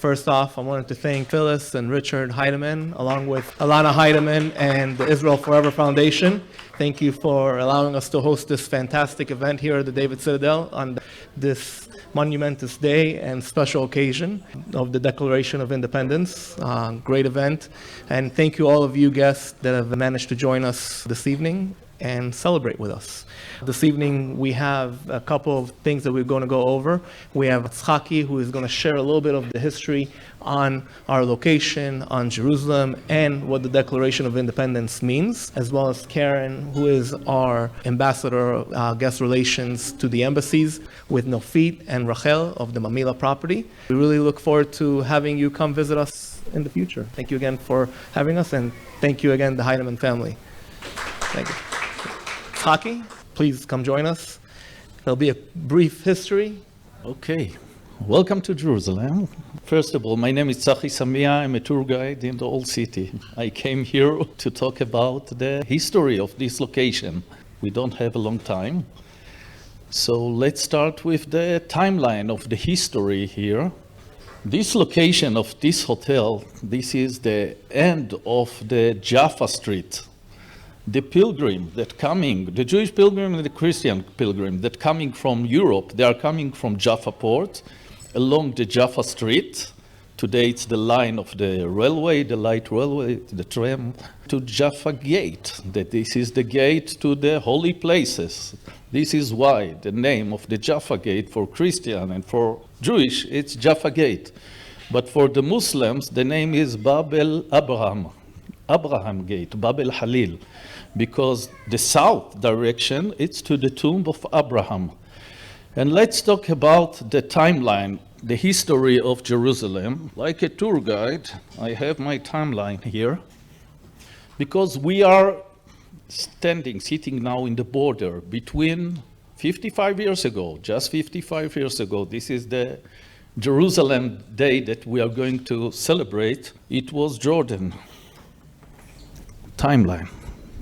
First off, I wanted to thank Phyllis and Richard Heidemann, along with Alana Heidemann and the Israel Forever Foundation. Thank you for allowing us to host this fantastic event here at the David Citadel on this monumentous day and special occasion of the Declaration of Independence. Great event. And thank you all of you guests that have managed to join us this evening and celebrate with us. This evening we have a couple of things that we're going to go over. We have Tzchaki, who is going to share a little bit of the history on our location, on Jerusalem, and what the Declaration of Independence means, as well as Karen, who is our ambassador, guest relations to the embassies, with Nofit and Rachel of the Mamila property. We really look forward to having you come visit us in the future. Thank you again for having us, and thank you again, the Heidemann family. Thank you. Tzchaki, please come join us. There'll be a brief history. Okay, welcome to Jerusalem. First of all, my name is Tzachi Samia. I'm a tour guide in the old city. I came here to talk about the history of this location. We don't have a long time. So let's start with the timeline of the history here. This location of this hotel, this is the end of the Jaffa Street. The pilgrim that coming, the Jewish pilgrim and the Christian pilgrim that coming from Europe, they are coming from Jaffa port along the Jaffa Street. Today it's the line of the railway, the light railway, the tram, to Jaffa Gate. That this is the gate to the holy places. This is why the name of the Jaffa Gate for Christian and for Jewish, it's Jaffa Gate. But for the Muslims, the name is Bab el Abraham Gate, Bab el Halil, because the south direction, it's to the tomb of Abraham. And let's talk about the timeline, the history of Jerusalem. Like a tour guide, I have my timeline here, because we are sitting now in the border between 55 years ago, just 55 years ago. This is the Jerusalem day that we are going to celebrate. It was Jordan. Timeline,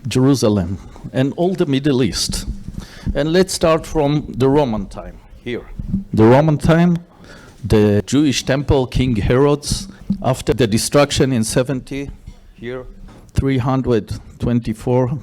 Jerusalem, and all the Middle East. And let's start from the Roman time here. The Roman time, the Jewish temple, King Herod's, after the destruction in 70, here, 324,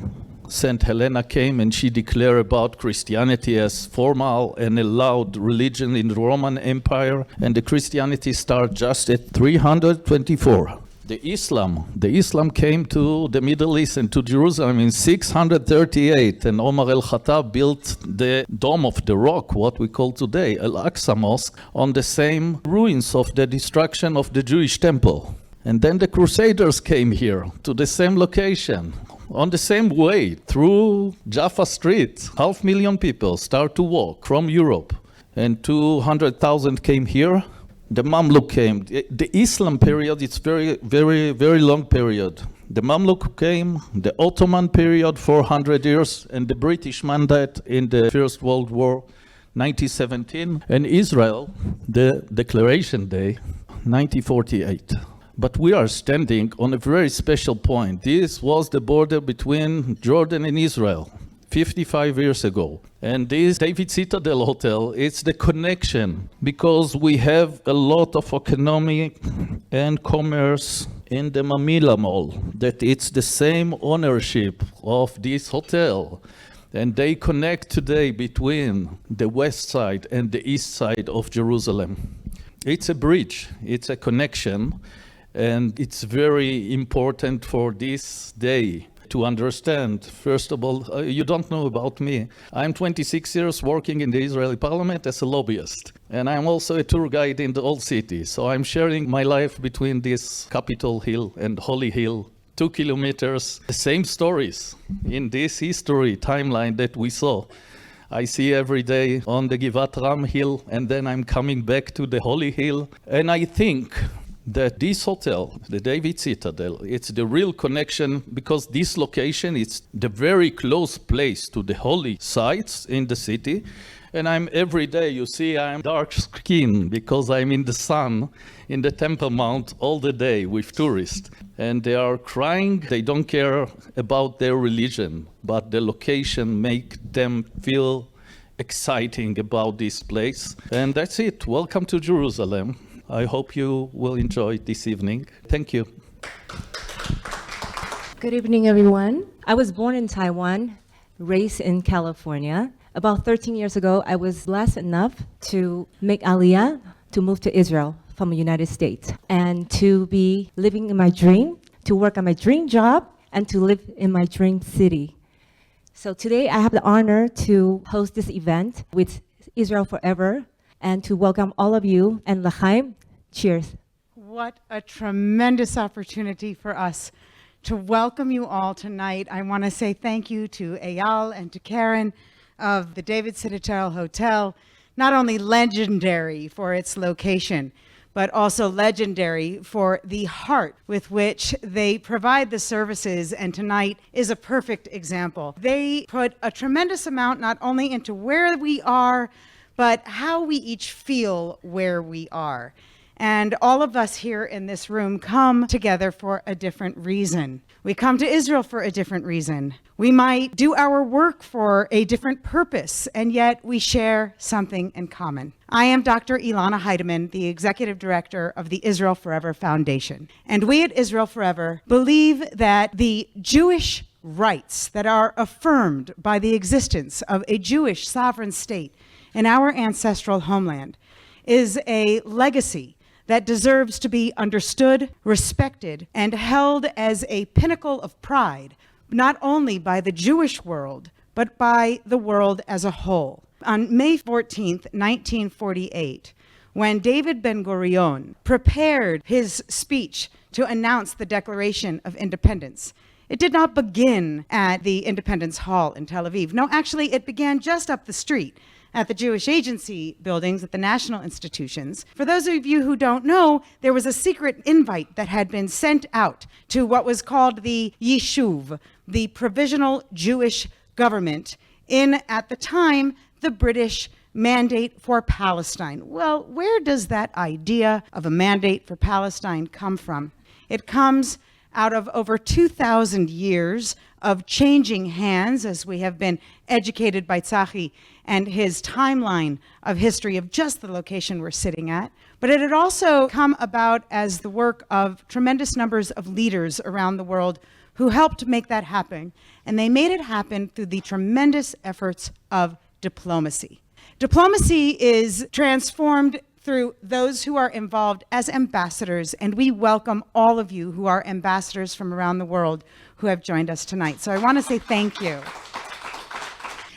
Saint Helena came and she declared about Christianity as formal and allowed religion in the Roman Empire, and the Christianity started just at 324. The Islam came to the Middle East and to Jerusalem in 638, and Omar el-Khattab built the Dome of the Rock, what we call today Al-Aqsa Mosque, on the same ruins of the destruction of the Jewish temple. And then the Crusaders came here to the same location, on the same way, through Jaffa Street. 500,000 people start to walk from Europe, and 200,000 came here. The Mamluk came. The Islam period, it's very, very, very long period. The Mamluk came, the Ottoman period, 400 years, and the British mandate in the First World War, 1917, and Israel, the Declaration Day, 1948. But we are standing on a very special point. This was the border between Jordan and Israel 55 years ago. And this David Citadel Hotel, it's the connection, because we have a lot of economic and commerce in the Mamila Mall, that it's the same ownership of this hotel. And they connect today between the west side and the east side of Jerusalem. It's a bridge, it's a connection, and it's very important for this day to understand. First of all, you don't know about me. I'm 26 years working in the Israeli parliament as a lobbyist. And I'm also a tour guide in the old city. So I'm sharing my life between this Capitol Hill and Holy Hill, 2 kilometers. The same stories in this history timeline that we saw. I see every day on the Givat Ram Hill, and then I'm coming back to the Holy Hill. And I think that this hotel, the David Citadel, it's the real connection, because this location is the very close place to the holy sites in the city. And I'm every day, you see, I'm dark skinned because I'm in the sun in the Temple Mount all the day with tourists. And they are crying, they don't care about their religion, but the location make them feel exciting about this place. And that's it. Welcome to Jerusalem. I hope you will enjoy this evening. Thank you. Good evening, everyone. I was born in Taiwan, raised in California. About 13 years ago, I was blessed enough to make Aliyah, to move to Israel from the United States, and to be living in my dream, to work on my dream job, and to live in my dream city. So today, I have the honor to host this event with Israel Forever, and to welcome all of you, and L'chaim, cheers. What a tremendous opportunity for us to welcome you all tonight. I want to say thank you to Eyal and to Karen of the David Citadel Hotel, not only legendary for its location, but also legendary for the heart with which they provide the services, and tonight is a perfect example. They put a tremendous amount not only into where we are, but how we each feel where we are. And all of us here in this room come together for a different reason. We come to Israel for a different reason. We might do our work for a different purpose, and yet we share something in common. I am Dr. Ilana Heidemann, the Executive Director of the Israel Forever Foundation. And we at Israel Forever believe that the Jewish rights that are affirmed by the existence of a Jewish sovereign state in our ancestral homeland is a legacy that deserves to be understood, respected, and held as a pinnacle of pride, not only by the Jewish world, but by the world as a whole. On May 14th, 1948, when David Ben-Gurion prepared his speech to announce the Declaration of Independence, it did not begin at the Independence Hall in Tel Aviv. No, actually, it began just up the street at the Jewish Agency buildings at the national institutions. For those of you who don't know, there was a secret invite that had been sent out to what was called the Yishuv, the Provisional Jewish Government, in, at the time, the British Mandate for Palestine. Well, where does that idea of a mandate for Palestine come from? It comes out of over 2,000 years of changing hands, as we have been educated by Tzachi and his timeline of history of just the location we're sitting at. But it had also come about as the work of tremendous numbers of leaders around the world who helped make that happen. And they made it happen through the tremendous efforts of diplomacy. Diplomacy is transformed through those who are involved as ambassadors, and we welcome all of you who are ambassadors from around the world who have joined us tonight. So I want to say thank you.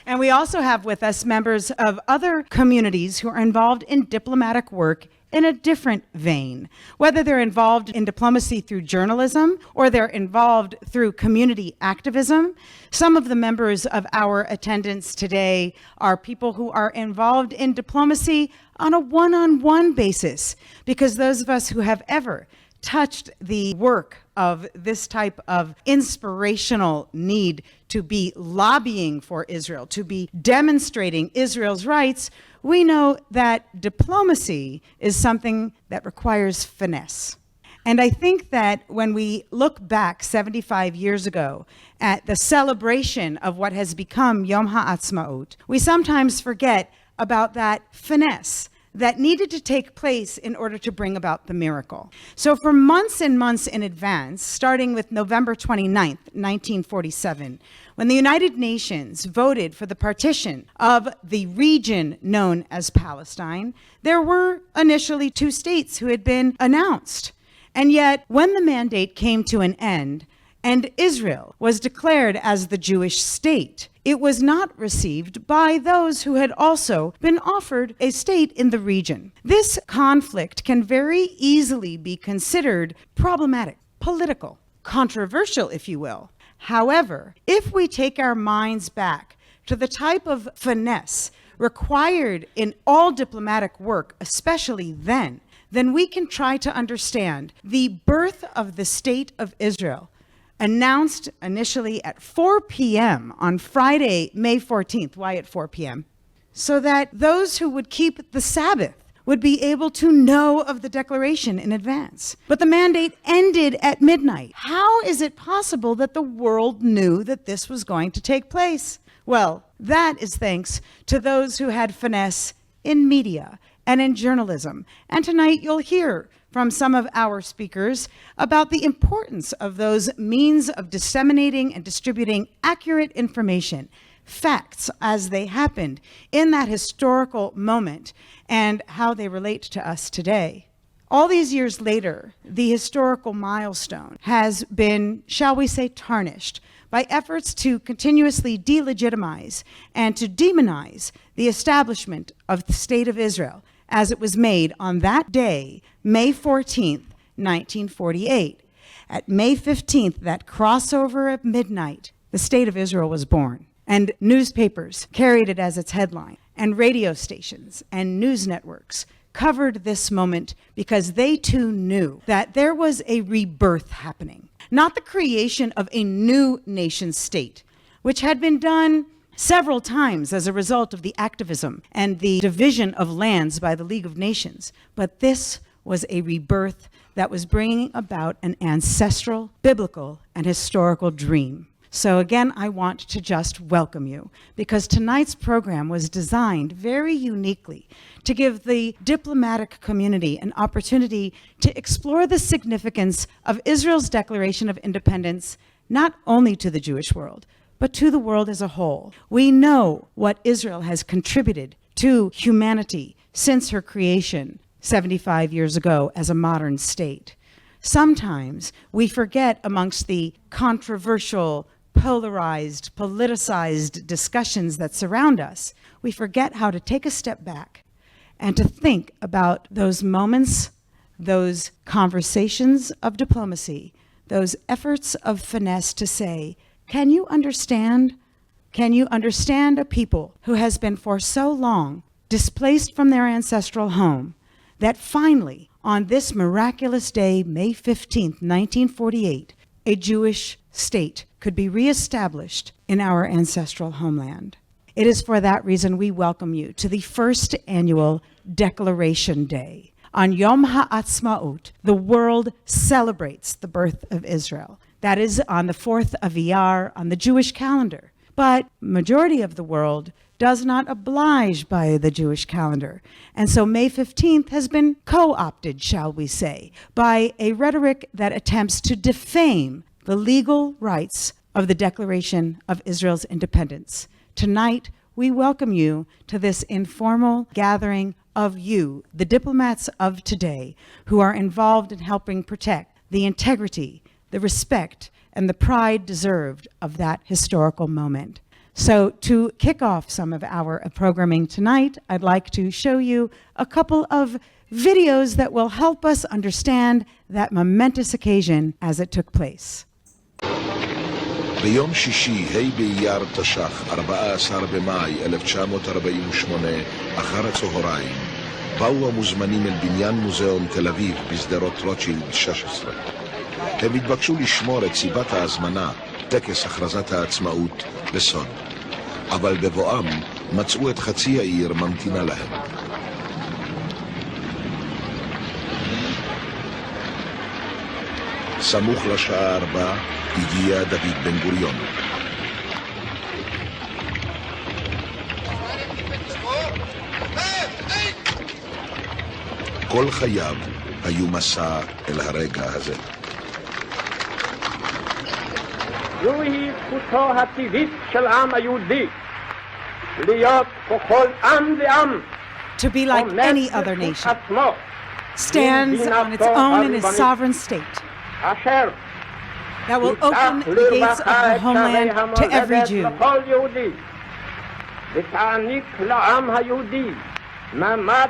And we also have with us members of other communities who are involved in diplomatic work in a different vein, whether they're involved in diplomacy through journalism or they're involved through community activism. Some of the members of our attendance today are people who are involved in diplomacy on a one-on-one basis, because those of us who have ever touched the work of this type of inspirational need to be lobbying for Israel, to be demonstrating Israel's rights, we know that diplomacy is something that requires finesse. And I think that when we look back 75 years ago at the celebration of what has become Yom HaAtzmaut, we sometimes forget about that finesse that needed to take place in order to bring about the miracle. So for months and months in advance, starting with November 29th, 1947, when the United Nations voted for the partition of the region known as Palestine, there were initially 2 states who had been announced. And yet, when the mandate came to an end, and Israel was declared as the Jewish state, it was not received by those who had also been offered a state in the region. This conflict can very easily be considered problematic, political, controversial, if you will. However, if we take our minds back to the type of finesse required in all diplomatic work, especially then we can try to understand the birth of the state of Israel, announced initially at 4 p.m. on Friday, May 14th. Why at 4 p.m.? So that those who would keep the Sabbath would be able to know of the declaration in advance. But the mandate ended at midnight. How is it possible that the world knew that this was going to take place? Well, that is thanks to those who had finesse in media and in journalism. And tonight you'll hear from some of our speakers about the importance of those means of disseminating and distributing accurate information, facts as they happened in that historical moment, and how they relate to us today. All these years later, the historical milestone has been, shall we say, tarnished by efforts to continuously delegitimize and to demonize the establishment of the State of Israel as it was made on that day, May 14th, 1948. At May 15th, that crossover at midnight, the State of Israel was born. And newspapers carried it as its headline, and radio stations and news networks covered this moment because they too knew that there was a rebirth happening, not the creation of a new nation state, which had been done several times as a result of the activism and the division of lands by the League of Nations, but this was a rebirth that was bringing about an ancestral, biblical, and historical dream. So again, I want to just welcome you, because tonight's program was designed very uniquely to give the diplomatic community an opportunity to explore the significance of Israel's Declaration of Independence, not only to the Jewish world, but to the world as a whole. We know what Israel has contributed to humanity since her creation 75 years ago as a modern state. Sometimes we forget, amongst the controversial, polarized, politicized discussions that surround us, we forget how to take a step back and to think about those moments, those conversations of diplomacy, those efforts of finesse to say, can you understand? Can you understand a people who has been for so long displaced from their ancestral home that finally, on this miraculous day, May 15th, 1948, a Jewish state could be reestablished in our ancestral homeland? It is for that reason we welcome you to the first annual Declaration Day. On Yom HaAtzmaut, the world celebrates the birth of Israel. That is on the 4th of Iyar on the Jewish calendar. But majority of the world does not oblige by the Jewish calendar. And so May 15th has been co-opted, shall we say, by a rhetoric that attempts to defame the legal rights of the Declaration of Israel's independence. Tonight, we welcome you to this informal gathering of you, the diplomats of today, who are involved in helping protect the integrity, the respect, and the pride deserved of that historical moment. So to kick off some of our programming tonight, I'd like to show you a couple of videos that will help us understand that momentous occasion as it took place. ביום שישי, ה' באייר תש"ח, 14 במאי 1948, אחר הצהריים, באו המוזמנים אל בניין מוזיאון תל אביב בשדרות רוטשילד 16. הם התבקשו לשמור את סיבת ההזמנה, טקס הכרזת העצמאות, בסוד. אבל בבואם מצאו את חצי העיר ממתינה להם. סמוך לשעה 4 הגיע דוד בן גוריון. כל חייו היו מסע אל הרגע הזה. זוהי זכותו הטבעית של העם היהודי, להיות ככל עם ועם, To be like any other nation, stands on its own in its sovereign state, אשר that will open the gates of the homeland to every Jew, לכל יהודי, ותעניק לעם היהודי מעמד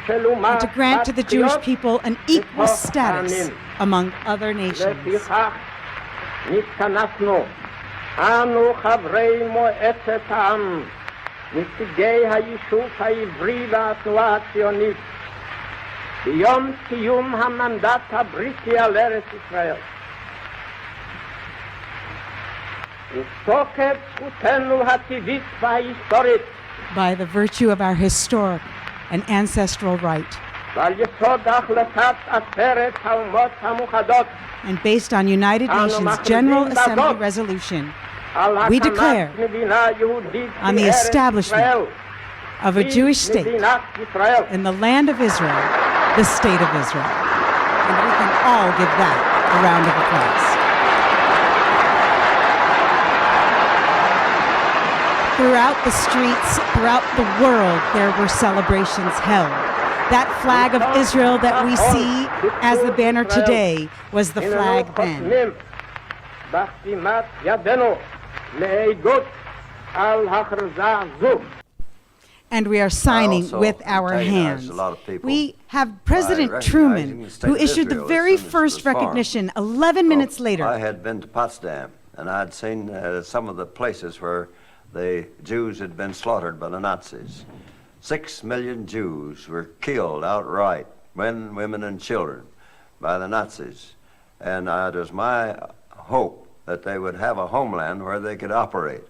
של אומה and to grant to the Jewish בת people an equal בתוך status העמים. among other nations. לפיכך נתכנסנו, אנו חברי מועצת העם, נציגי היישוב העברי והתנועה הציונית, ביום סיום המנדט הבריטי על ארץ ישראל. ותוקף זכותנו הטבעית וההיסטורית, By the virtue of our historic and ancestral right, ועל יסוד החלטת עצרת האומות המאוחדות, and based on United Nations General Assembly resolution, על we הקמת declare מדינה יהודית on the בארץ establishment ישראל, of a Jewish state מדינת ישראל. in the land of Israel, the state of Israel. And we can all give that a round of applause. Throughout the streets, throughout the world, there were celebrations held. That flag of Israel that we see as the banner today was the flag then. חותמים בחתימת ידינו לעדות על הכרזה זו. And we are signing also with our antagonize hands. a lot of people We have President recognizing Truman, the state who of issued the Israel very as soon as it first was formed. recognition 11 minutes I later. had been to Potsdam, and I'd seen some of the places where the Jews had been slaughtered by the Nazis. 6 million Jews were killed outright, men, women, and children, by the Nazis. And it was my hope that they would have a homeland where they could operate.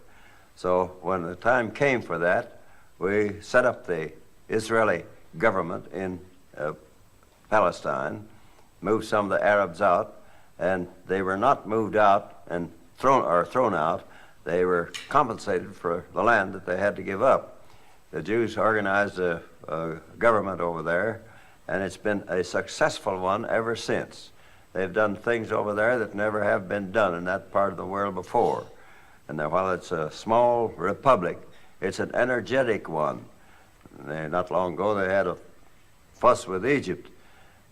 So when the time came for that, we set up the Israeli government in Palestine, moved some of the Arabs out, and they were not moved out and thrown out. They were compensated for the land that they had to give up. The Jews organized a government over there, and it's been a successful one ever since. They've done things over there that never have been done in that part of the world before. And while it's a small republic, it's an energetic one. Not long ago, they had a fuss with Egypt.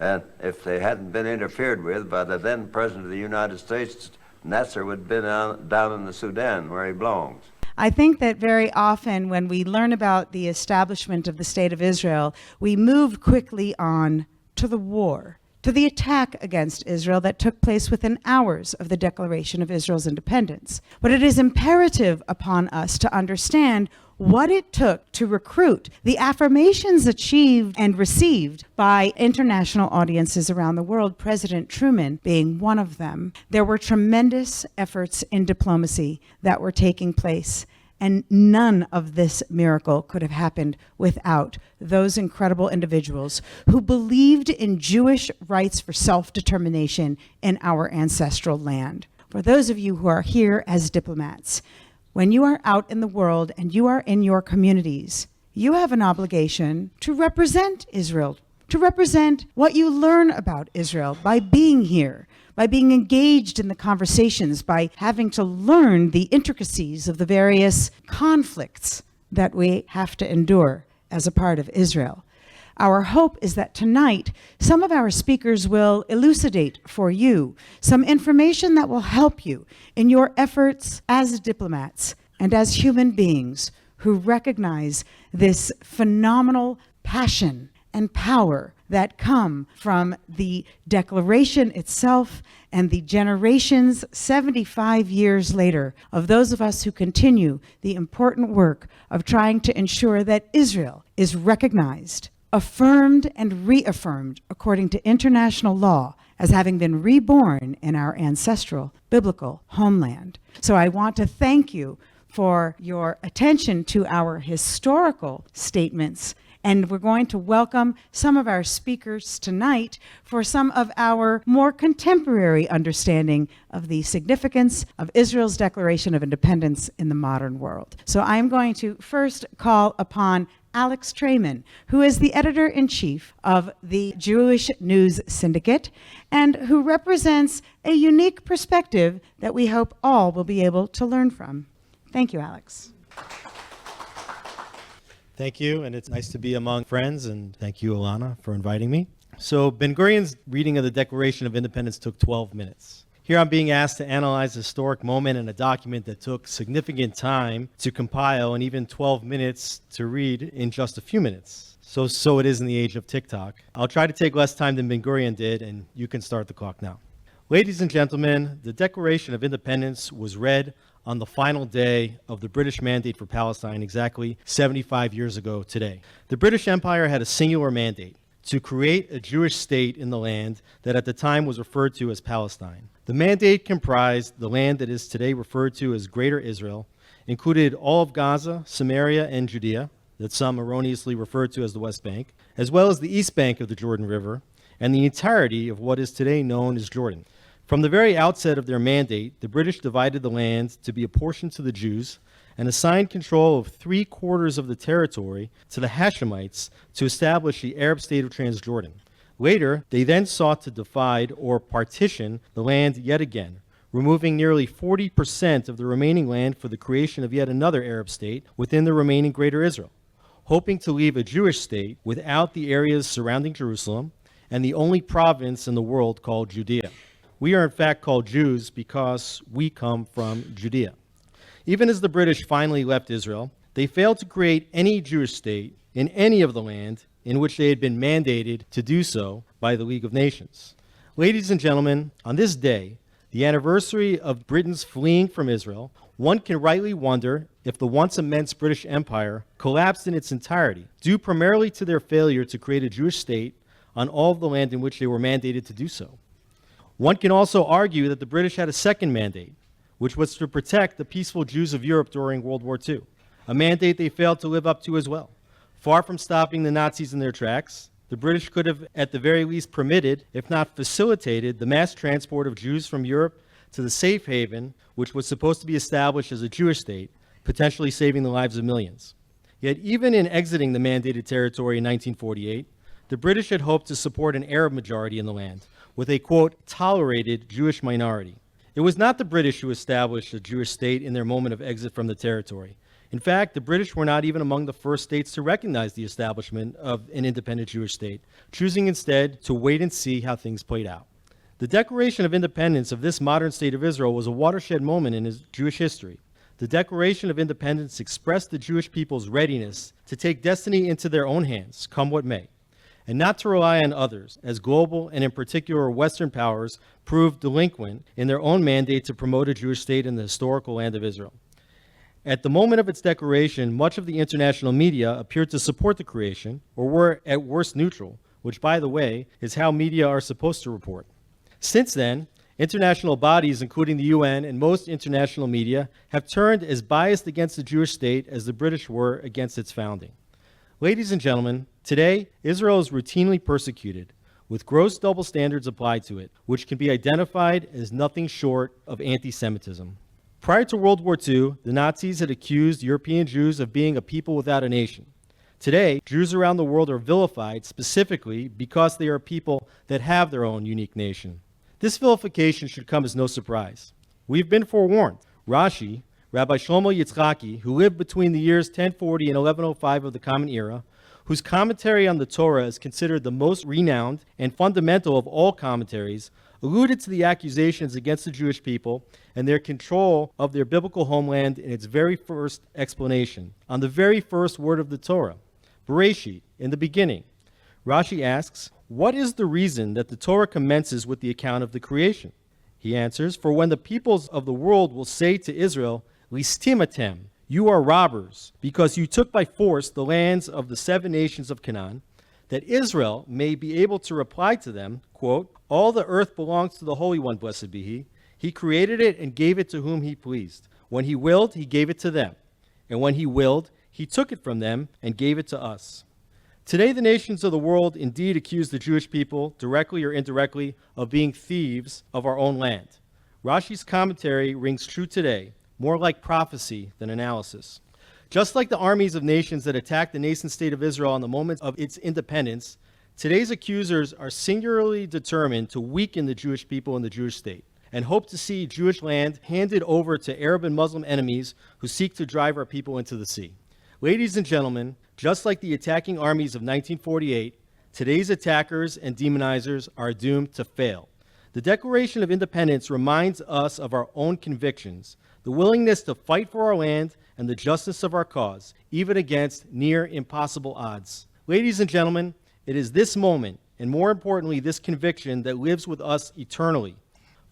And if they hadn't been interfered with by the then President of the United States, Nasser would have been down in the Sudan where he belongs. I think that very often when we learn about the establishment of the State of Israel, we move quickly on to the war, to the attack against Israel that took place within hours of the declaration of Israel's independence. But it is imperative upon us to understand what it took to recruit the affirmations achieved and received by international audiences around the world, President Truman being one of them. There were tremendous efforts in diplomacy that were taking place, and none of this miracle could have happened without those incredible individuals who believed in Jewish rights for self-determination in our ancestral land. For those of you who are here as diplomats, when you are out in the world and you are in your communities, you have an obligation to represent Israel, to represent what you learn about Israel by being here, by being engaged in the conversations, by having to learn the intricacies of the various conflicts that we have to endure as a part of Israel. Our hope is that tonight, some of our speakers will elucidate for you some information that will help you in your efforts as diplomats and as human beings who recognize this phenomenal passion and power that come from the declaration itself and the generations 75 years later of those of us who continue the important work of trying to ensure that Israel is recognized, affirmed and reaffirmed according to international law as having been reborn in our ancestral biblical homeland. So I want to thank you for your attention to our historical statements, and we're going to welcome some of our speakers tonight for some of our more contemporary understanding of the significance of Israel's Declaration of Independence in the modern world. So I'm going to first call upon Alex Trayman, who is the editor-in-chief of the Jewish News Syndicate and who represents a unique perspective that we hope all will be able to learn from. Thank you, Alex. Thank you, and it's nice to be among friends, and thank you, Alana, for inviting me. So Ben-Gurion's reading of the Declaration of Independence took 12 minutes. Here I'm being asked to analyze a historic moment in a document that took significant time to compile and even 12 minutes to read in just a few minutes. So it is in the age of TikTok. I'll try to take less time than Ben-Gurion did, and you can start the clock now. Ladies and gentlemen, the Declaration of Independence was read on the final day of the British Mandate for Palestine exactly 75 years ago today. The British Empire had a singular mandate: to create a Jewish state in the land that at the time was referred to as Palestine. The mandate comprised the land that is today referred to as Greater Israel, included all of Gaza, Samaria, and Judea, that some erroneously referred to as the West Bank, as well as the East Bank of the Jordan River, and the entirety of what is today known as Jordan. From the very outset of their mandate, the British divided the land to be apportioned to the Jews and assigned control of 3/4 of the territory to the Hashemites to establish the Arab state of Transjordan. Later, they then sought to divide or partition the land yet again, removing nearly 40% of the remaining land for the creation of yet another Arab state within the remaining Greater Israel, hoping to leave a Jewish state without the areas surrounding Jerusalem and the only province in the world called Judea. We are in fact called Jews because we come from Judea. Even as the British finally left Israel, they failed to create any Jewish state in any of the land in which they had been mandated to do so by the League of Nations. Ladies and gentlemen, on this day, the anniversary of Britain's fleeing from Israel, one can rightly wonder if the once immense British Empire collapsed in its entirety, due primarily to their failure to create a Jewish state on all of the land in which they were mandated to do so. One can also argue that the British had a second mandate, which was to protect the peaceful Jews of Europe during World War II, a mandate they failed to live up to as well. Far from stopping the Nazis in their tracks, the British could have at the very least permitted, if not facilitated, the mass transport of Jews from Europe to the safe haven, which was supposed to be established as a Jewish state, potentially saving the lives of millions. Yet even in exiting the mandated territory in 1948, the British had hoped to support an Arab majority in the land, with a, quote, tolerated Jewish minority. It was not the British who established a Jewish state in their moment of exit from the territory. In fact, the British were not even among the first states to recognize the establishment of an independent Jewish state, choosing instead to wait and see how things played out. The Declaration of Independence of this modern state of Israel was a watershed moment in Jewish history. The Declaration of Independence expressed the Jewish people's readiness to take destiny into their own hands, come what may, and not to rely on others, as global and in particular Western powers proved delinquent in their own mandate to promote a Jewish state in the historical land of Israel. At the moment of its declaration, much of the international media appeared to support the creation, or were at worst neutral, which, by the way, is how media are supposed to report. Since then, international bodies, including the UN and most international media, have turned as biased against the Jewish state as the British were against its founding. Ladies and gentlemen, today, Israel is routinely persecuted, with gross double standards applied to it, which can be identified as nothing short of anti-Semitism. Prior to World War II, the Nazis had accused European Jews of being a people without a nation. Today, Jews around the world are vilified specifically because they are people that have their own unique nation. This vilification should come as no surprise. We've been forewarned. Rashi, Rabbi Shlomo Yitzchaki, who lived between the years 1040 and 1105 of the Common Era, whose commentary on the Torah is considered the most renowned and fundamental of all commentaries, alluded to the accusations against the Jewish people and their control of their biblical homeland in its very first explanation, on the very first word of the Torah, Bereshit, in the beginning. Rashi asks, what is the reason that the Torah commences with the account of the creation? He answers, for when the peoples of the world will say to Israel, Listimatem, you are robbers, because you took by force the lands of the 7 nations of Canaan, that Israel may be able to reply to them, quote, all the earth belongs to the Holy One, blessed be He. He created it and gave it to whom He pleased. When He willed, He gave it to them. And when He willed, He took it from them and gave it to us. Today, the nations of the world indeed accuse the Jewish people, directly or indirectly, of being thieves of our own land. Rashi's commentary rings true today, more like prophecy than analysis. Just like the armies of nations that attacked the nascent state of Israel on the moment of its independence, today's accusers are singularly determined to weaken the Jewish people and the Jewish state, and hope to see Jewish land handed over to Arab and Muslim enemies who seek to drive our people into the sea. Ladies and gentlemen, just like the attacking armies of 1948, today's attackers and demonizers are doomed to fail. The Declaration of Independence reminds us of our own convictions, the willingness to fight for our land and the justice of our cause, even against near impossible odds. Ladies and gentlemen, it is this moment, and more importantly, this conviction that lives with us eternally.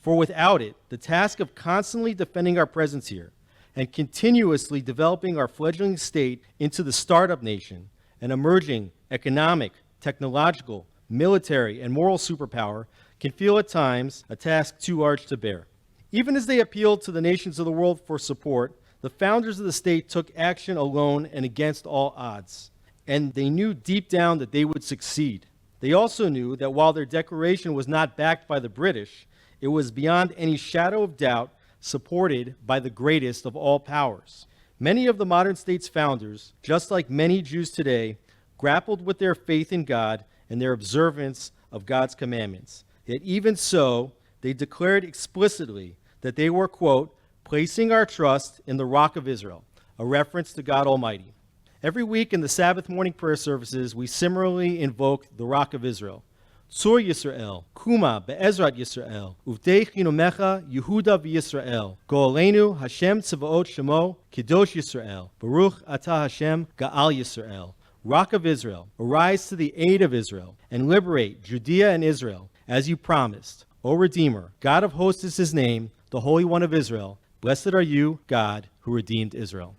For without it, the task of constantly defending our presence here and continuously developing our fledgling state into the startup nation, an emerging economic, technological, military, and moral superpower can feel at times a task too large to bear. Even as they appealed to the nations of the world for support, the founders of the state took action alone and against all odds. And they knew deep down that they would succeed. They also knew that while their declaration was not backed by the British, it was beyond any shadow of doubt supported by the greatest of all powers. Many of the modern state's founders, just like many Jews today, grappled with their faith in God and their observance of God's commandments. Yet even so, they declared explicitly that they were, quote, placing our trust in the Rock of Israel, a reference to God Almighty. Every week in the Sabbath morning prayer services, we similarly invoke the Rock of Israel. Tzur Yisrael, Kuma be'ezrat Yisrael, uvdei chinumecha Yehuda v'Yisrael, go'aleinu Hashem tzavaot shemo, Kadosh Yisrael, Baruch atah Hashem Ga'al Yisrael. Rock of Israel, arise to the aid of Israel, and liberate Judea and Israel, as you promised. O Redeemer, God of hosts is his name, the Holy One of Israel. Blessed are you, God, who redeemed Israel.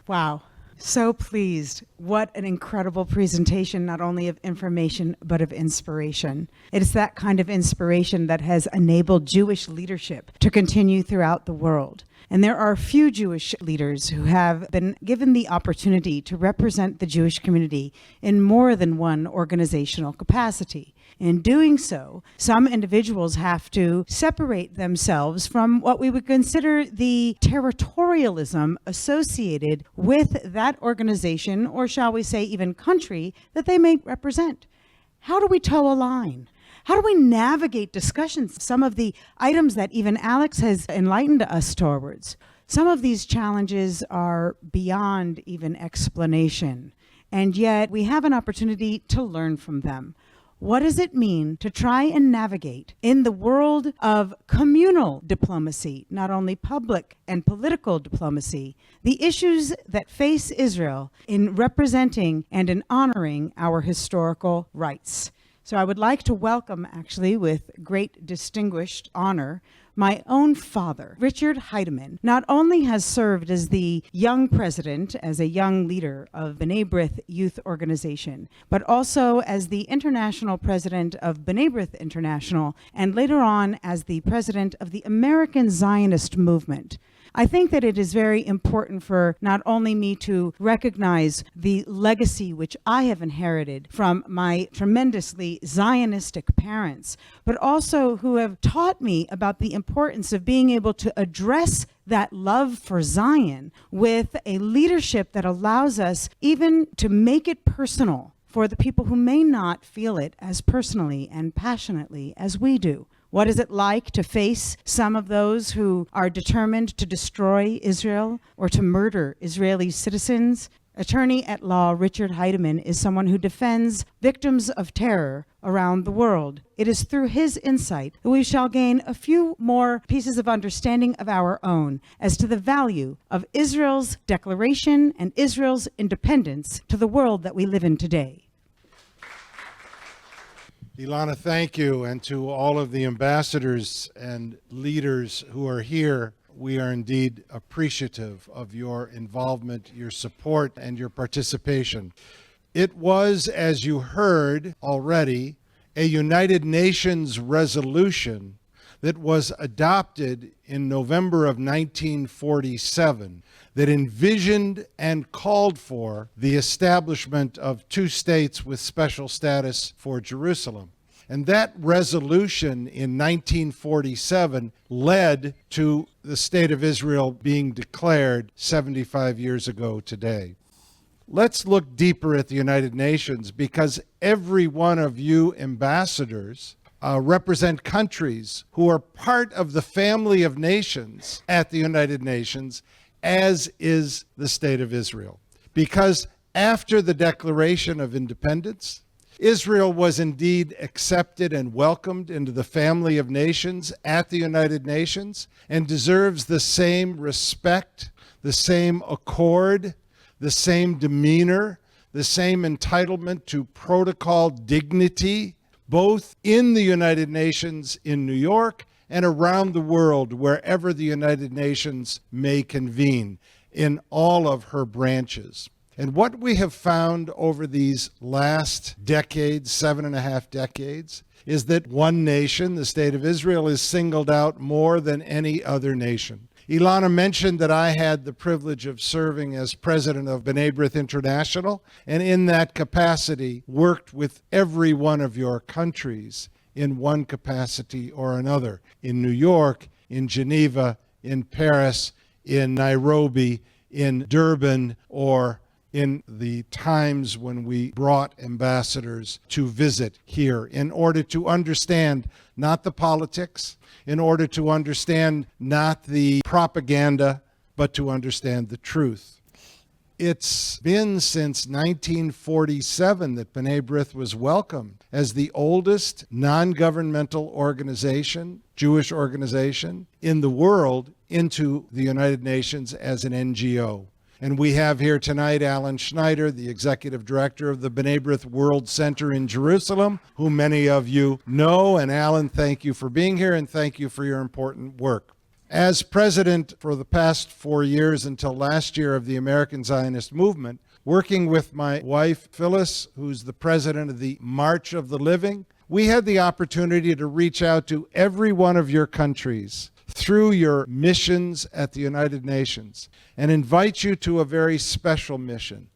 Wow. So pleased. What an incredible presentation, not only of information, but of inspiration. It is that kind of inspiration that has enabled Jewish leadership to continue throughout the world. And there are few Jewish leaders who have been given the opportunity to represent the Jewish community in more than one organizational capacity. In doing so, some individuals have to separate themselves from what we would consider the territorialism associated with that organization, or shall we say even country, that they may represent. How do we toe a line? How do we navigate discussions? Some of the items that even Alex has enlightened us towards, some of these challenges are beyond even explanation, and yet we have an opportunity to learn from them. What does it mean to try and navigate in the world of communal diplomacy, not only public and political diplomacy, the issues that face Israel in representing and in honoring our historical rights? So I would like to welcome, actually, with great distinguished honor, my own father, Richard Heidemann. Not only has served as the young president, as a young leader of B'nai B'rith Youth Organization, but also as the international president of B'nai B'rith International, and later on as the president of the American Zionist Movement. I think that it is very important for not only me to recognize the legacy which I have inherited from my tremendously Zionistic parents, but also who have taught me about the importance of being able to address that love for Zion with a leadership that allows us even to make it personal for the people who may not feel it as personally and passionately as we do. What is it like to face some of those who are determined to destroy Israel or to murder Israeli citizens? Attorney at law Richard Heidemann is someone who defends victims of terror around the world. It is through his insight that we shall gain a few more pieces of understanding of our own as to the value of Israel's declaration and Israel's independence to the world that we live in today. Ilana, thank you, and to all of the ambassadors and leaders who are here. We are indeed appreciative of your involvement, your support, and your participation. It was, as you heard already, a United Nations resolution that was adopted in November of 1947 that envisioned and called for the establishment of two states with special status for Jerusalem. And that resolution in 1947 led to the state of Israel being declared 75 years ago today. Let's look deeper at the United Nations, because every one of you ambassadors represent countries who are part of the family of nations at the United Nations, as is the state of Israel. Because after the Declaration of Independence, Israel was indeed accepted and welcomed into the family of nations at the United Nations and deserves the same respect, the same accord, the same demeanor, the same entitlement to protocol dignity, both in the United Nations in New York and around the world, wherever the United Nations may convene, in all of her branches. And what we have found over these last decades, 7.5 decades, is that one nation, the state of Israel, is singled out more than any other nation. Ilana mentioned that I had the privilege of serving as president of B'nai B'rith International, and in that capacity worked with every one of your countries in one capacity or another, in New York, in Geneva, in Paris, in Nairobi, in Durban, or in the times when we brought ambassadors to visit here in order to understand not the politics, in order to understand not the propaganda, but to understand the truth. It's been since 1947 that B'nai B'rith was welcomed as the oldest non-governmental organization, Jewish organization, in the world into the United Nations as an NGO. And we have here tonight Alan Schneider, the executive director of the B'nai B'rith World Center in Jerusalem, who many of you know. And Alan, thank you for being here and thank you for your important work. As president for the past 4 years until last year of the American Zionist Movement, working with my wife Phyllis, who's the president of the March of the Living, we had the opportunity to reach out to every one of your countries through your missions at the United Nations and invite you to a very special mission,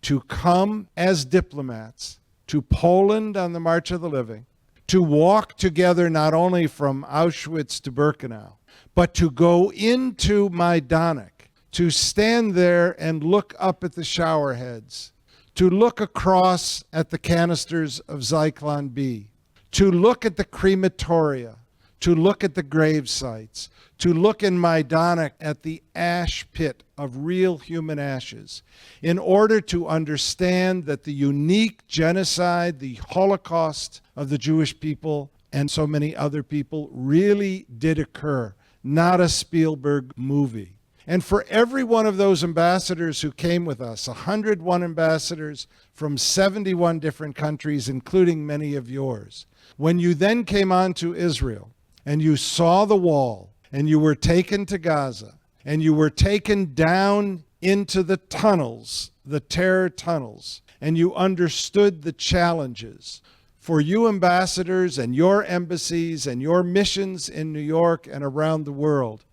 to come as diplomats to Poland on the March of the Living, to walk together not only from Auschwitz to Birkenau, but to go into Majdanek, to stand there and look up at the shower heads, to look across at the canisters of Zyklon B, to look at the crematoria, to look at the grave sites, to look in Majdanek at the ash pit of real human ashes, in order to understand that the unique genocide, the Holocaust of the Jewish people and so many other people really did occur, not a Spielberg movie. And for every one of those ambassadors who came with us, 101 ambassadors from 71 different countries, including many of yours, when you then came on to Israel and you saw the wall and you were taken to Gaza and you were taken down into the tunnels, the terror tunnels, and you understood the challenges for you ambassadors and your embassies and your missions in New York and around the world,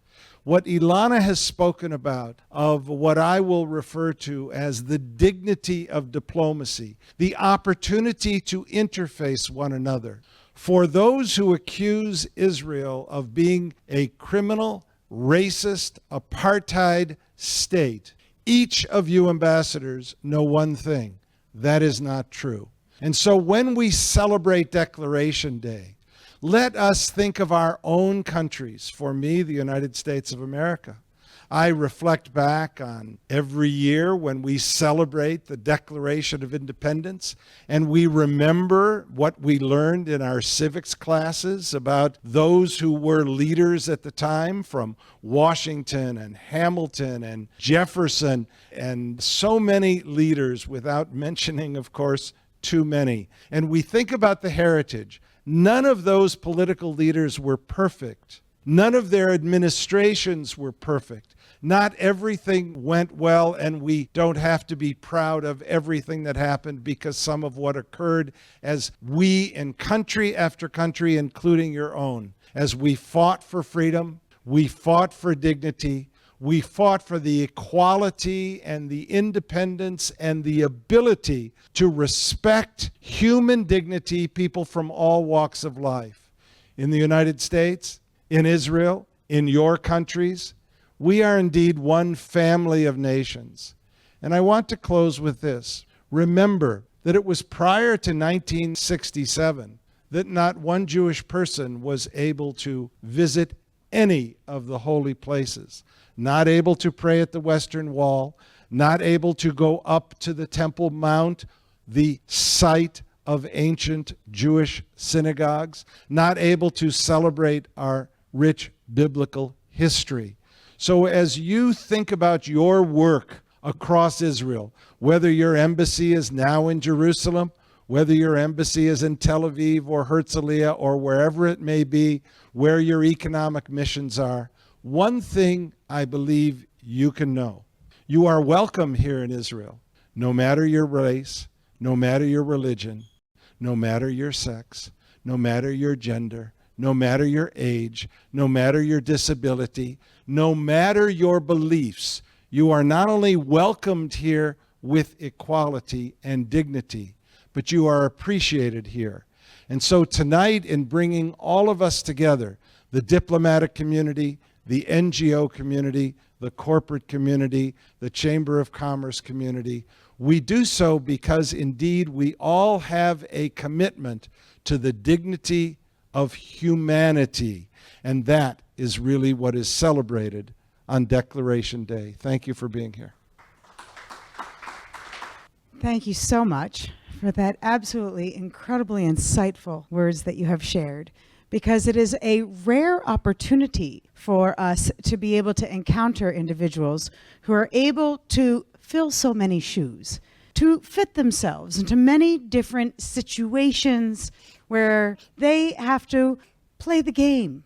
what Ilana has spoken about of what I will refer to as the dignity of diplomacy, the opportunity to interface one another. For those who accuse Israel of being a criminal, racist, apartheid state, each of you ambassadors know one thing: that is not true. And so when we celebrate Declaration Day, let us think of our own countries. For me, the United States of America. I reflect back on every year when we celebrate the Declaration of Independence and we remember what we learned in our civics classes about those who were leaders at the time, from Washington and Hamilton and Jefferson and so many leaders, without mentioning, of course, too many. And we think about the heritage. None of those political leaders were perfect. None of their administrations were perfect. Not everything went well, and we don't have to be proud of everything that happened, because some of what occurred as we in country after country, including your own, as we fought for freedom, we fought for dignity, we fought for the equality and the independence and the ability to respect human dignity, people from all walks of life. In the United States, in Israel, in your countries, we are indeed one family of nations. And I want to close with this. Remember that it was prior to 1967 that not one Jewish person was able to visit any of the holy places, not able to pray at the Western Wall, not able to go up to the Temple Mount, the site of ancient Jewish synagogues, not able to celebrate our rich biblical history. So as you think about your work across Israel, whether your embassy is now in Jerusalem, whether your embassy is in Tel Aviv or Herzliya or wherever it may be, where your economic missions are, one thing I believe you can know: you are welcome here in Israel, no matter your race, no matter your religion, no matter your sex, no matter your gender, no matter your age, no matter your disability, no matter your beliefs. You are not only welcomed here with equality and dignity, but you are appreciated here. And so tonight, in bringing all of us together, the diplomatic community, the NGO community, the corporate community, the Chamber of Commerce community. We do so because indeed we all have a commitment to the dignity of humanity, and that is really what is celebrated on Declaration Day. Thank you for being here. Thank you so much for that absolutely incredibly insightful words that you have shared, because it is a rare opportunity for us to be able to encounter individuals who are able to fill so many shoes, to fit themselves into many different situations where they have to play the game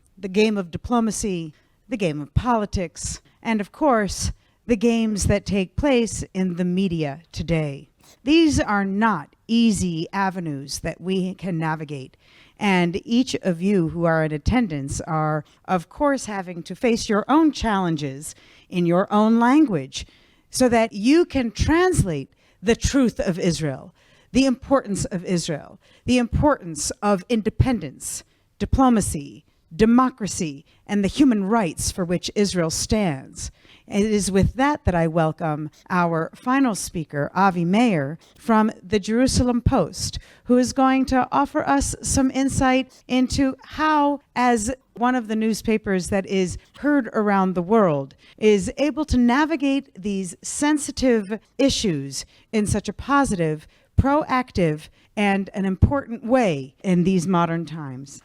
of diplomacy, the game of politics, and of course, the games that take place in the media today. These are not easy avenues that we can navigate. And each of you who are in attendance are, of course, having to face your own challenges in your own language so that you can translate the truth of Israel, the importance of Israel, the importance of independence, diplomacy, democracy, and the human rights for which Israel stands. It is with that that I welcome our final speaker, Avi Meir, from the Jerusalem Post, who is going to offer us some insight into how, as one of the newspapers that is heard around the world, is able to navigate these sensitive issues in such a positive, proactive, and an important way in these modern times.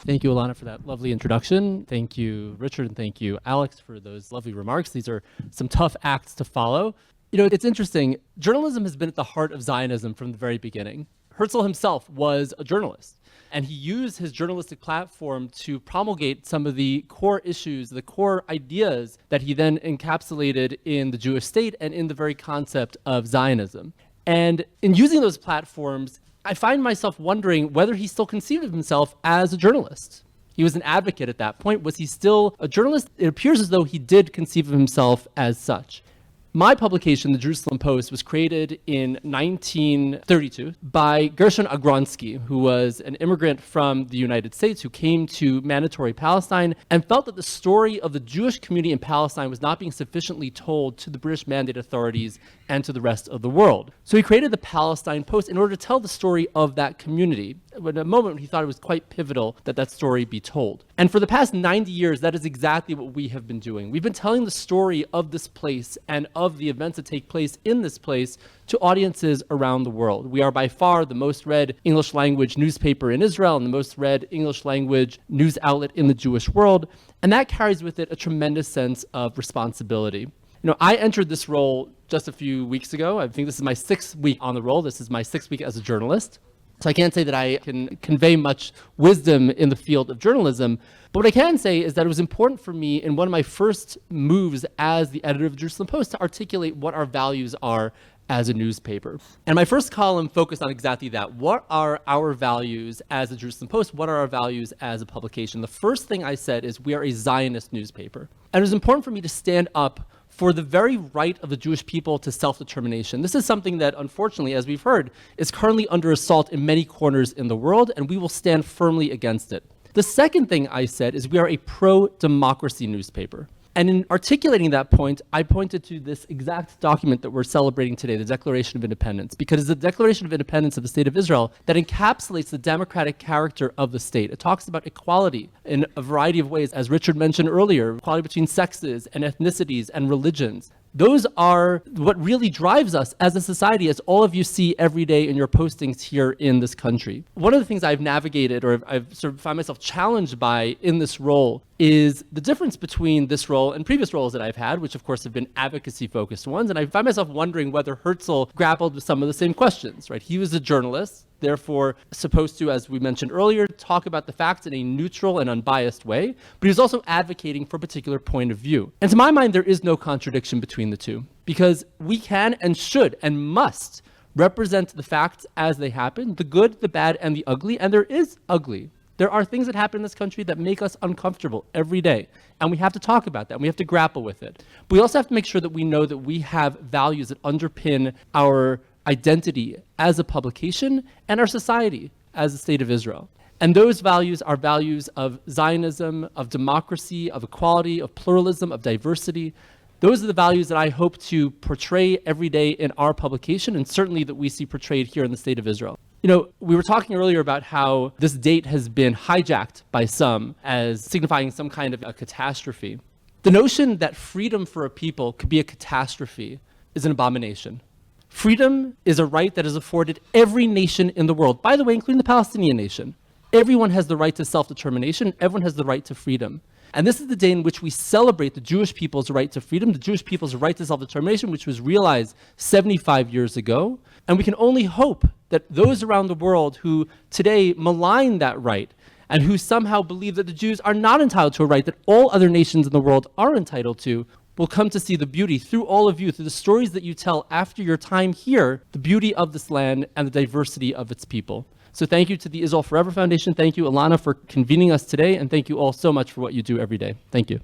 Thank you, Alana, for that lovely introduction. Thank you, Richard, and thank you, Alex, for those lovely remarks. These are some tough acts to follow. You know, it's interesting. Journalism has been at the heart of Zionism from the very beginning. Herzl himself was a journalist, and he used his journalistic platform to promulgate some of the core issues, the core ideas that he then encapsulated in the Jewish state and in the very concept of Zionism. And in using those platforms, I find myself wondering whether he still conceived of himself as a journalist. He was an advocate at that point. Was he still a journalist? It appears as though he did conceive of himself as such. My publication, the Jerusalem Post, was created in 1932 by Gershon Agronsky, who was an immigrant from the United States who came to mandatory Palestine and felt that the story of the Jewish community in Palestine was not being sufficiently told to the British Mandate authorities and to the rest of the world. So he created the Palestine Post in order to tell the story of that community. At a moment, he thought it was quite pivotal that that story be told. And for the past 90 years, that is exactly what we have been doing. We've been telling the story of this place and of the events that take place in this place to audiences around the world. We are by far the most read English language newspaper in Israel and the most read English language news outlet in the Jewish world. And that carries with it a tremendous sense of responsibility. You know, I entered this role just a few weeks ago. I think this is my 6th week on the role. This is my 6th week as a journalist. So I can't say that I can convey much wisdom in the field of journalism, but what I can say is that it was important for me in one of my first moves as the editor of the Jerusalem Post to articulate what our values are as a newspaper. And my first column focused on exactly that. What are our values as the Jerusalem Post? What are our values as a publication? The first thing I said is we are a Zionist newspaper. And it was important for me to stand up for the very right of the Jewish people to self-determination. This is something that, unfortunately, as we've heard, is currently under assault in many corners in the world, and we will stand firmly against it. The second thing I said is we are a pro-democracy newspaper. And in articulating that point, I pointed to this exact document that we're celebrating today, the Declaration of Independence, because it's the Declaration of Independence of the State of Israel that encapsulates the democratic character of the state. It talks about equality in a variety of ways, as Richard mentioned earlier, equality between sexes and ethnicities and religions. Those are what really drives us as a society, as all of you see every day in your postings here in this country. One of the things I've navigated, or I've sort of found myself challenged by in this role, is the difference between this role and previous roles that I've had, which of course have been advocacy-focused ones. And I find myself wondering whether Herzl grappled with some of the same questions, right? He was a journalist, therefore supposed to, as we mentioned earlier, talk about the facts in a neutral and unbiased way, but he's also advocating for a particular point of view. And to my mind, there is no contradiction between the two, because we can and should and must represent the facts as they happen, the good, the bad, and the ugly, and there is ugly. There are things that happen in this country that make us uncomfortable every day, and we have to talk about that, and we have to grapple with it. But we also have to make sure that we know that we have values that underpin our identity as a publication and our society as the State of Israel. And those values are values of Zionism, of democracy, of equality, of pluralism, of diversity. Those are the values that I hope to portray every day in our publication, and certainly that we see portrayed here in the State of Israel. You know, we were talking earlier about how this date has been hijacked by some as signifying some kind of a catastrophe. The notion that freedom for a people could be a catastrophe is an abomination. Freedom is a right that is afforded every nation in the world, by the way, including the Palestinian nation. Everyone has the right to self-determination. Everyone has the right to freedom. And this is the day in which we celebrate the Jewish people's right to freedom, the Jewish people's right to self-determination, which was realized 75 years ago. And we can only hope that those around the world who today malign that right and who somehow believe that the Jews are not entitled to a right that all other nations in the world are entitled to, will come to see the beauty through all of you, through the stories that you tell after your time here, the beauty of this land and the diversity of its people. So thank you to the Israel Forever Foundation. Thank you, Ilana, for convening us today. And thank you all so much for what you do every day. Thank you.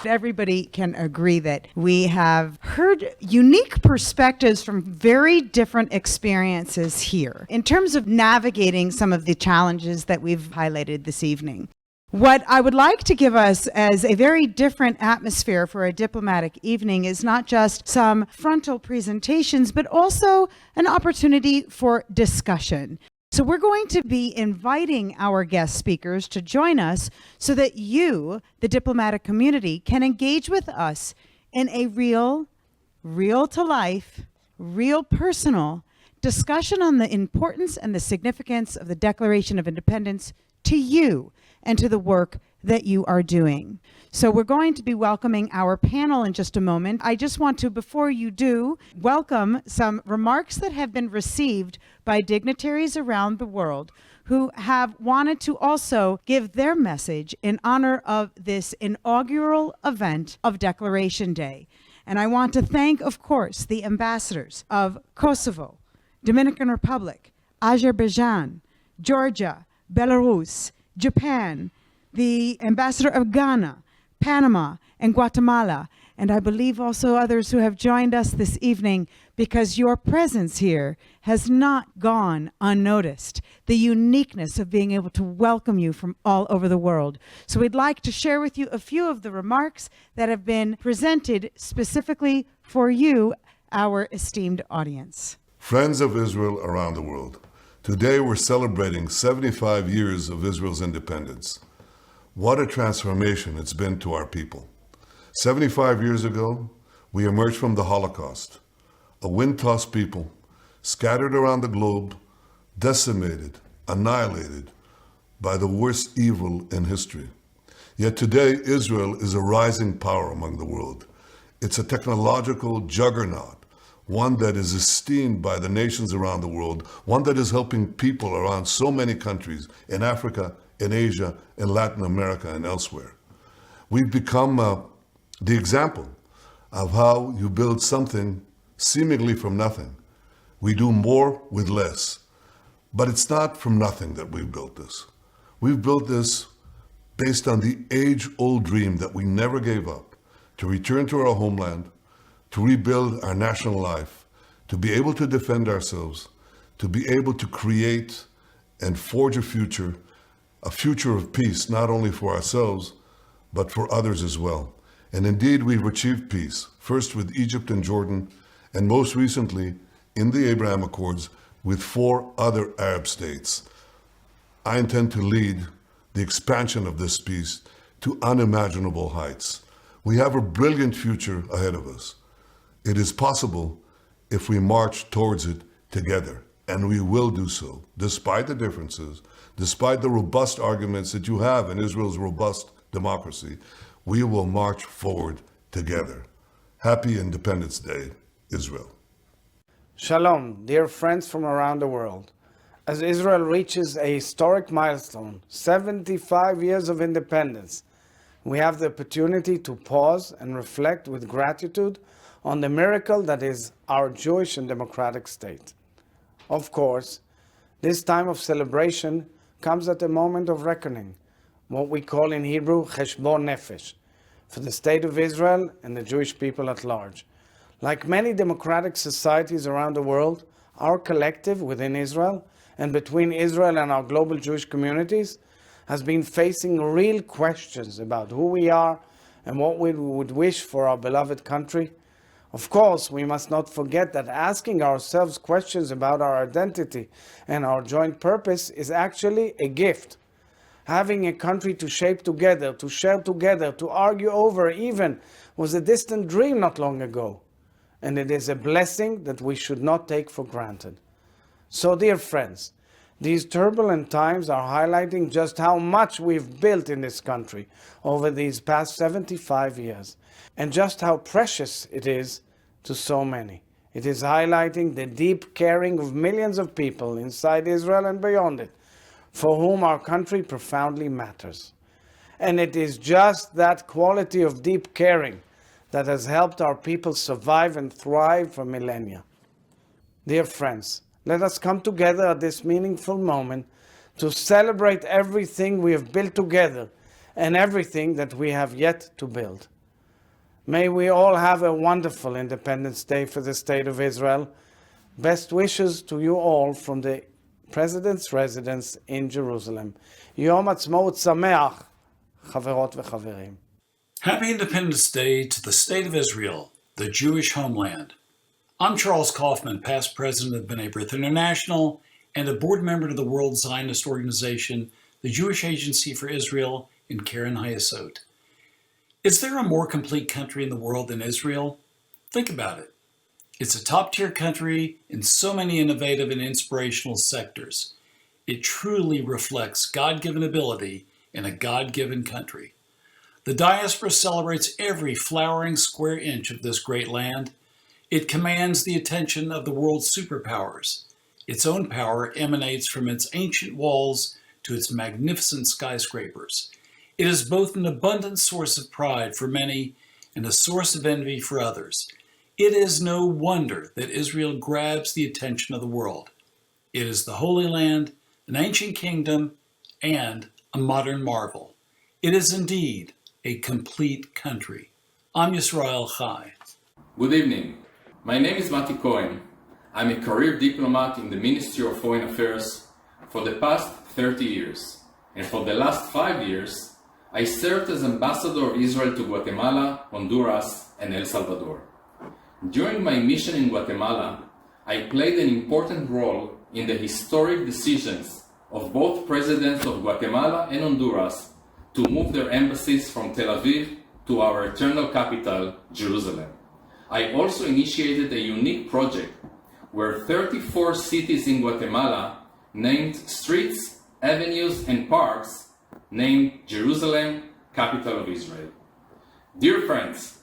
Everybody can agree that we have heard unique perspectives from very different experiences here in terms of navigating some of the challenges that we've highlighted this evening. What I would like to give us as a very different atmosphere for a diplomatic evening is not just some frontal presentations, but also an opportunity for discussion. So we're going to be inviting our guest speakers to join us so that you, the diplomatic community, can engage with us in a real to life, real personal discussion on the importance and the significance of the Declaration of Independence to you and to the work that you are doing. So we're going to be welcoming our panel in just a moment. I just want to, before you do, welcome some remarks that have been received by dignitaries around the world who have wanted to also give their message in honor of this inaugural event of Declaration Day. And I want to thank, of course, the ambassadors of Kosovo, Dominican Republic, Azerbaijan, Georgia, Belarus, Japan, the ambassador of Ghana, Panama, and Guatemala, and I believe also others who have joined us this evening, because your presence here has not gone unnoticed. The uniqueness of being able to welcome you from all over the world. So we'd like to share with you a few of the remarks that have been presented specifically for you, our esteemed audience. Friends of Israel around the world, today we're celebrating 75 years of Israel's independence. What a transformation it's been to our people. 75 years ago, we emerged from the Holocaust, a wind-tossed people scattered around the globe, decimated, annihilated by the worst evil in history. Yet today, Israel is a rising power among the world. It's a technological juggernaut, one that is esteemed by the nations around the world, one that is helping people around so many countries in Africa, in Asia, in Latin America, and elsewhere. We've become the example of how you build something seemingly from nothing. We do more with less. But it's not from nothing that we've built this. We've built this based on the age-old dream that we never gave up, to return to our homeland, to rebuild our national life, to be able to defend ourselves, to be able to create and forge a future of peace, not only for ourselves, but for others as well. And indeed, we've achieved peace, first with Egypt and Jordan, and most recently in the Abraham Accords with 4 other Arab states. I intend to lead the expansion of this peace to unimaginable heights. We have a brilliant future ahead of us. It is possible if we march towards it together, and we will do so, despite the differences, despite the robust arguments that you have in Israel's robust democracy. We will march forward together. Happy Independence Day, Israel. Shalom, dear friends from around the world. As Israel reaches a historic milestone, 75 years of independence, we have the opportunity to pause and reflect with gratitude on the miracle that is our Jewish and democratic state. Of course, this time of celebration comes at a moment of reckoning, what we call in Hebrew cheshbon nefesh, for the state of Israel and the Jewish people at large. Like many democratic societies around the world, our collective within Israel and between Israel and our global Jewish communities has been facing real questions about who we are and what we would wish for our beloved country. Of course, we must not forget that asking ourselves questions about our identity and our joint purpose is actually a gift. Having a country to shape together, to share together, to argue over even, was a distant dream not long ago. And it is a blessing that we should not take for granted. So, dear friends, these turbulent times are highlighting just how much we've built in this country over these past 75 years, and just how precious it is to so many. It is highlighting the deep caring of millions of people inside Israel and beyond it, for whom our country profoundly matters. And it is just that quality of deep caring that has helped our people survive and thrive for millennia. Dear friends, let us come together at this meaningful moment to celebrate everything we have built together and everything that we have yet to build. May we all have a wonderful Independence Day for the State of Israel. Best wishes to you all from the President's residence in Jerusalem. Yom Ha'atzmaut Sameach, Chaverot v'Chaverim. Happy Independence Day to the State of Israel, the Jewish homeland. I'm Charles Kaufman, past president of B'nai B'rith International and a board member of the World Zionist Organization, the Jewish Agency for Israel, and Karen Hayesot. Is there a more complete country in the world than Israel? Think about it. It's a top-tier country in so many innovative and inspirational sectors. It truly reflects God-given ability in a God-given country. The diaspora celebrates every flowering square inch of this great land. It commands the attention of the world's superpowers. Its own power emanates from its ancient walls to its magnificent skyscrapers. It is both an abundant source of pride for many and a source of envy for others. It is no wonder that Israel grabs the attention of the world. It is the Holy Land, an ancient kingdom, and a modern marvel. It is indeed a complete country. I'm Yisrael Chai. Good evening. My name is Mati Cohen. I'm a career diplomat in the Ministry of Foreign Affairs for the past 30 years. And for the last 5 years, I served as ambassador of Israel to Guatemala, Honduras, and El Salvador. During my mission in Guatemala, I played an important role in the historic decisions of both presidents of Guatemala and Honduras to move their embassies from Tel Aviv to our eternal capital, Jerusalem. I also initiated a unique project where 34 cities in Guatemala named streets, avenues, and parks named Jerusalem, capital of Israel. Dear friends,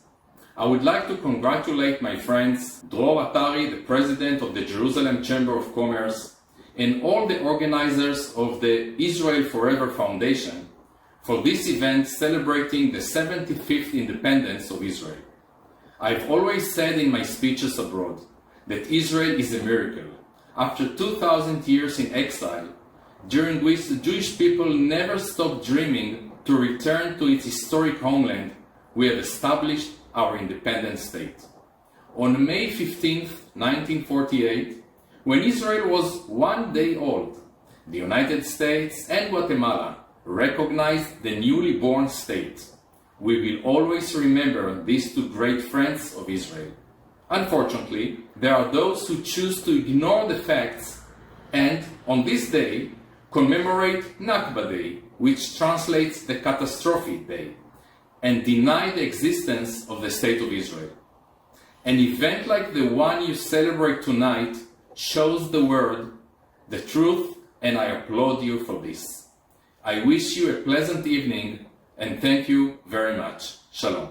I would like to congratulate my friends Dror Atari, the president of the Jerusalem Chamber of Commerce, and all the organizers of the Israel Forever Foundation for this event celebrating the 75th independence of Israel. I've always said in my speeches abroad that Israel is a miracle. After 2,000 years in exile, during which the Jewish people never stopped dreaming to return to its historic homeland, we have established our independent state. On May 15, 1948, when Israel was 1 day old, the United States and Guatemala recognized the newly born state. We will always remember these two great friends of Israel. Unfortunately, there are those who choose to ignore the facts and, on this day, commemorate Nakba Day, which translates the catastrophic day, and deny the existence of the State of Israel. An event like the one you celebrate tonight shows the world the truth, and I applaud you for this. I wish you a pleasant evening, and thank you very much. Shalom.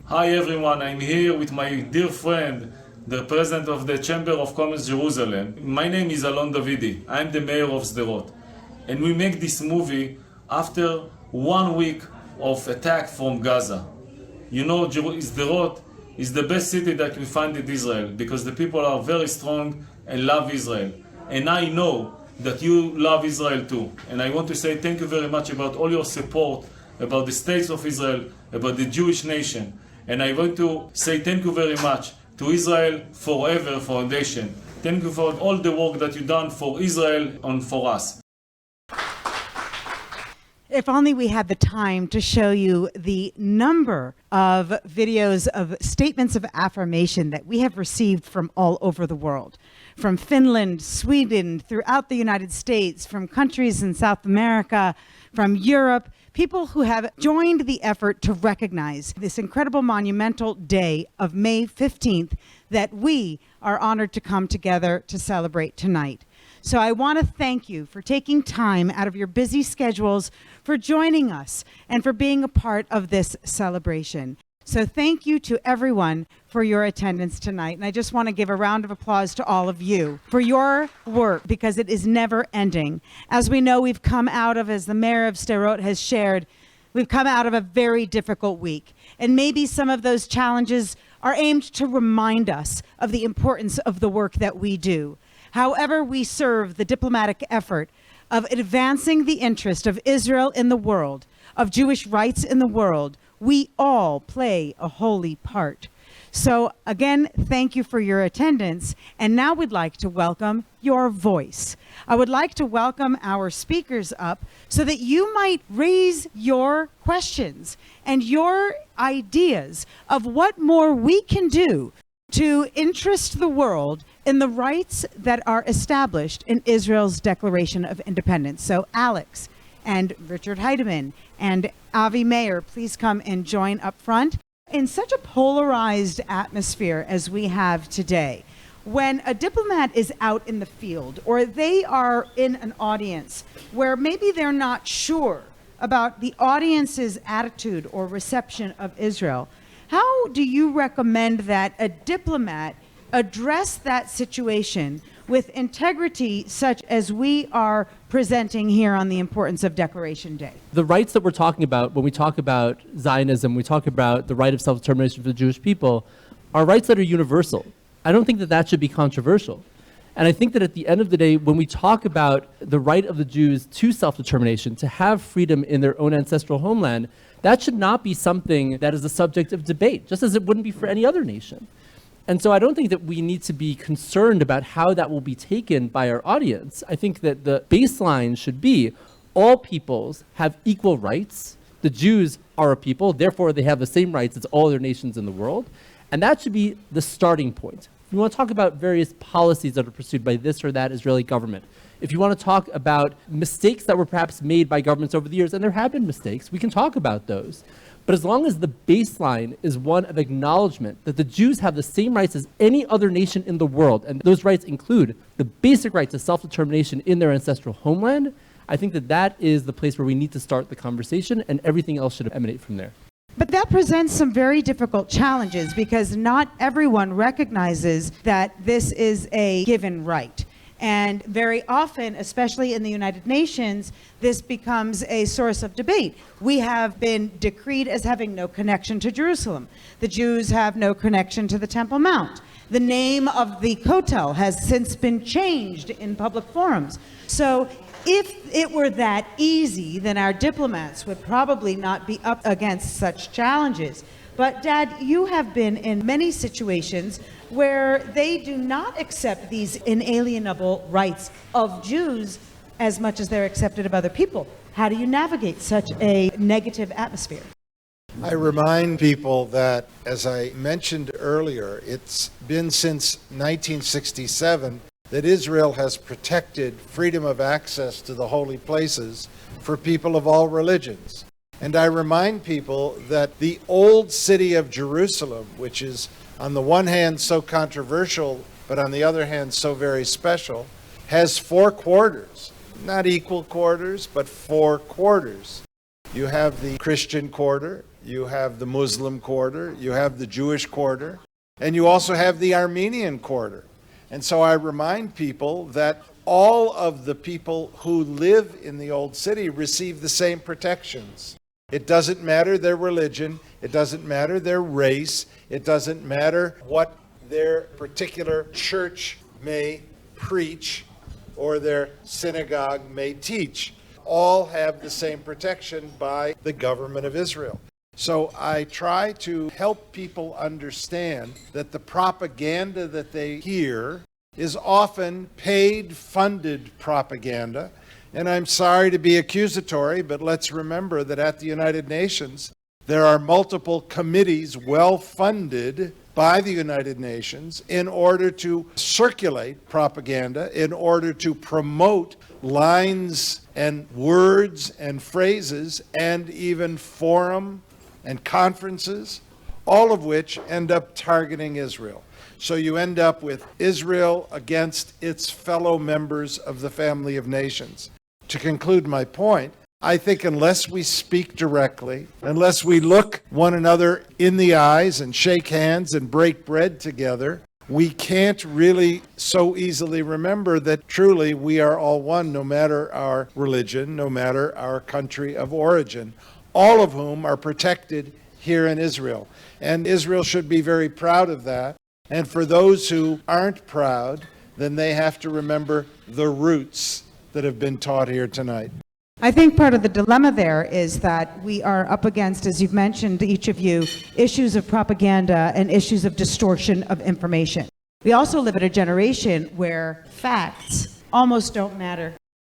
Hi everyone, I'm here with my dear friend, the president of the Chamber of Commerce Jerusalem. My name is Alon Davidi. I'm the mayor of Sderot. And we make this movie after 1 week of attack from Gaza. You know, Sderot is the best city that we find in Israel because the people are very strong and love Israel. And I know that you love Israel too. And I want to say thank you very much about all your support, about the states of Israel, about the Jewish nation. And I want to say thank you very much to Israel Forever Foundation Thank you for all the work that you've done for Israel and for us. If only we had the time to show you the number of videos of statements of affirmation that we have received from all over the world. From Finland, Sweden, throughout the United States, from countries in South America, from Europe, people who have joined the effort to recognize this incredible monumental day of May 15th that we are honored to come together to celebrate tonight. So I want to thank you for taking time out of your busy schedules for joining us and for being a part of this celebration. So thank you to everyone for your attendance tonight. And I just want to give a round of applause to all of you for your work, because it is never ending. As we know, we've come out of, as the mayor of Sderot has shared, we've come out of a very difficult week. And maybe some of those challenges are aimed to remind us of the importance of the work that we do. However we serve the diplomatic effort of advancing the interest of Israel in the world, of Jewish rights in the world, we all play a holy part. So again, thank you for your attendance. And now we'd like to welcome your voice. I would like to welcome our speakers up so that you might raise your questions and your ideas of what more we can do to interest the world in the rights that are established in Israel's Declaration of Independence. So Alex and Richard Heidemann and Avi Meir, please come and join up front. In such a polarized atmosphere as we have today, when a diplomat is out in the field or they are in an audience where maybe they're not sure about the audience's attitude or reception of Israel, how do you recommend that a diplomat address that situation with integrity such as we are presenting here on the importance of Declaration Day? The rights that we're talking about when we talk about Zionism, we talk about the right of self-determination for the Jewish people, are rights that are universal. I don't think that that should be controversial. And I think that at the end of the day, when we talk about the right of the Jews to self-determination, to have freedom in their own ancestral homeland, that should not be something that is the subject of debate, just as it wouldn't be for any other nation. And so I don't think that we need to be concerned about how that will be taken by our audience. I think that the baseline should be all peoples have equal rights. The Jews are a people, therefore they have the same rights as all other nations in the world. And that should be the starting point. If you want to talk about various policies that are pursued by this or that Israeli government, if you want to talk about mistakes that were perhaps made by governments over the years, and there have been mistakes, we can talk about those. But as long as the baseline is one of acknowledgement that the Jews have the same rights as any other nation in the world, and those rights include the basic right to self-determination in their ancestral homeland, I think that that is the place where we need to start the conversation, and everything else should emanate from there. But that presents some very difficult challenges because not everyone recognizes that this is a given right. And very often, especially in the United Nations, this becomes a source of debate. We have been decreed as having no connection to Jerusalem. The Jews have no connection to the Temple Mount. The name of the Kotel has since been changed in public forums. So if it were that easy, then our diplomats would probably not be up against such challenges. But Dad, you have been in many situations where they do not accept these inalienable rights of Jews as much as they're accepted of other people. How do you navigate such a negative atmosphere? I remind people that, as I mentioned earlier, it's been since 1967 that Israel has protected freedom of access to the holy places for people of all religions. And I remind people that the old city of Jerusalem, which is on the one hand so controversial, but on the other hand so very special, has 4 quarters. Not equal quarters, but 4 quarters. You have the Christian quarter, you have the Muslim quarter, you have the Jewish quarter, and you also have the Armenian quarter. And so I remind people that all of the people who live in the old city receive the same protections. It doesn't matter their religion, it doesn't matter their race, it doesn't matter what their particular church may preach or their synagogue may teach. All have the same protection by the government of Israel. So I try to help people understand that the propaganda that they hear is often paid, funded propaganda. And I'm sorry to be accusatory, but let's remember that at the United Nations, there are multiple committees well funded by the United Nations in order to circulate propaganda, in order to promote lines and words and phrases and even forum and conferences, all of which end up targeting Israel. So you end up with Israel against its fellow members of the family of nations. To conclude my point, I think unless we speak directly, unless we look one another in the eyes and shake hands and break bread together, we can't really so easily remember that truly we are all one, no matter our religion, no matter our country of origin, all of whom are protected here in Israel. And Israel should be very proud of that. And for those who aren't proud, then they have to remember the roots that have been taught here tonight. I think part of the dilemma there is that we are up against, as you've mentioned, each of you, issues of propaganda and issues of distortion of information. We also live in a generation where facts almost don't matter.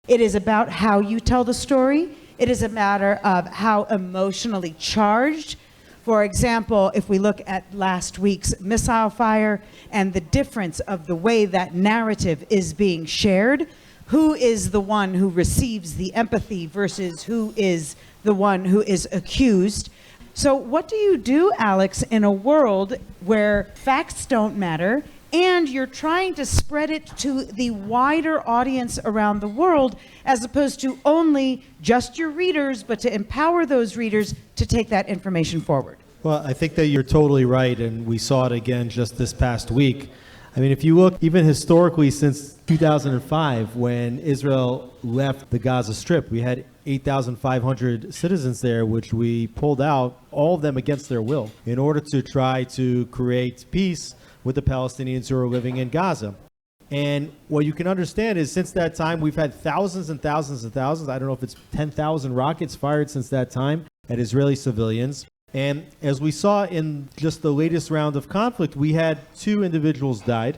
It is about how you tell the story. It is a matter of how emotionally charged. For example, if we look at last week's missile fire and the difference of the way that narrative is being shared, who is the one who receives the empathy versus who is the one who is accused? So what do you do, Alex, in a world where facts don't matter and you're trying to spread it to the wider audience around the world as opposed to only just your readers, but to empower those readers to take that information forward? Well, I think that you're totally right, and we saw it again just this past week. I mean, if you look even historically since 2005, when Israel left the Gaza Strip, we had 8,500 citizens there, which we pulled out, all of them against their will, in order to try to create peace with the Palestinians who are living in Gaza. And what you can understand is since that time, we've had thousands and thousands and thousands, I don't know if it's 10,000 rockets fired since that time at Israeli civilians. And as we saw in just the latest round of conflict, we had 2 individuals died.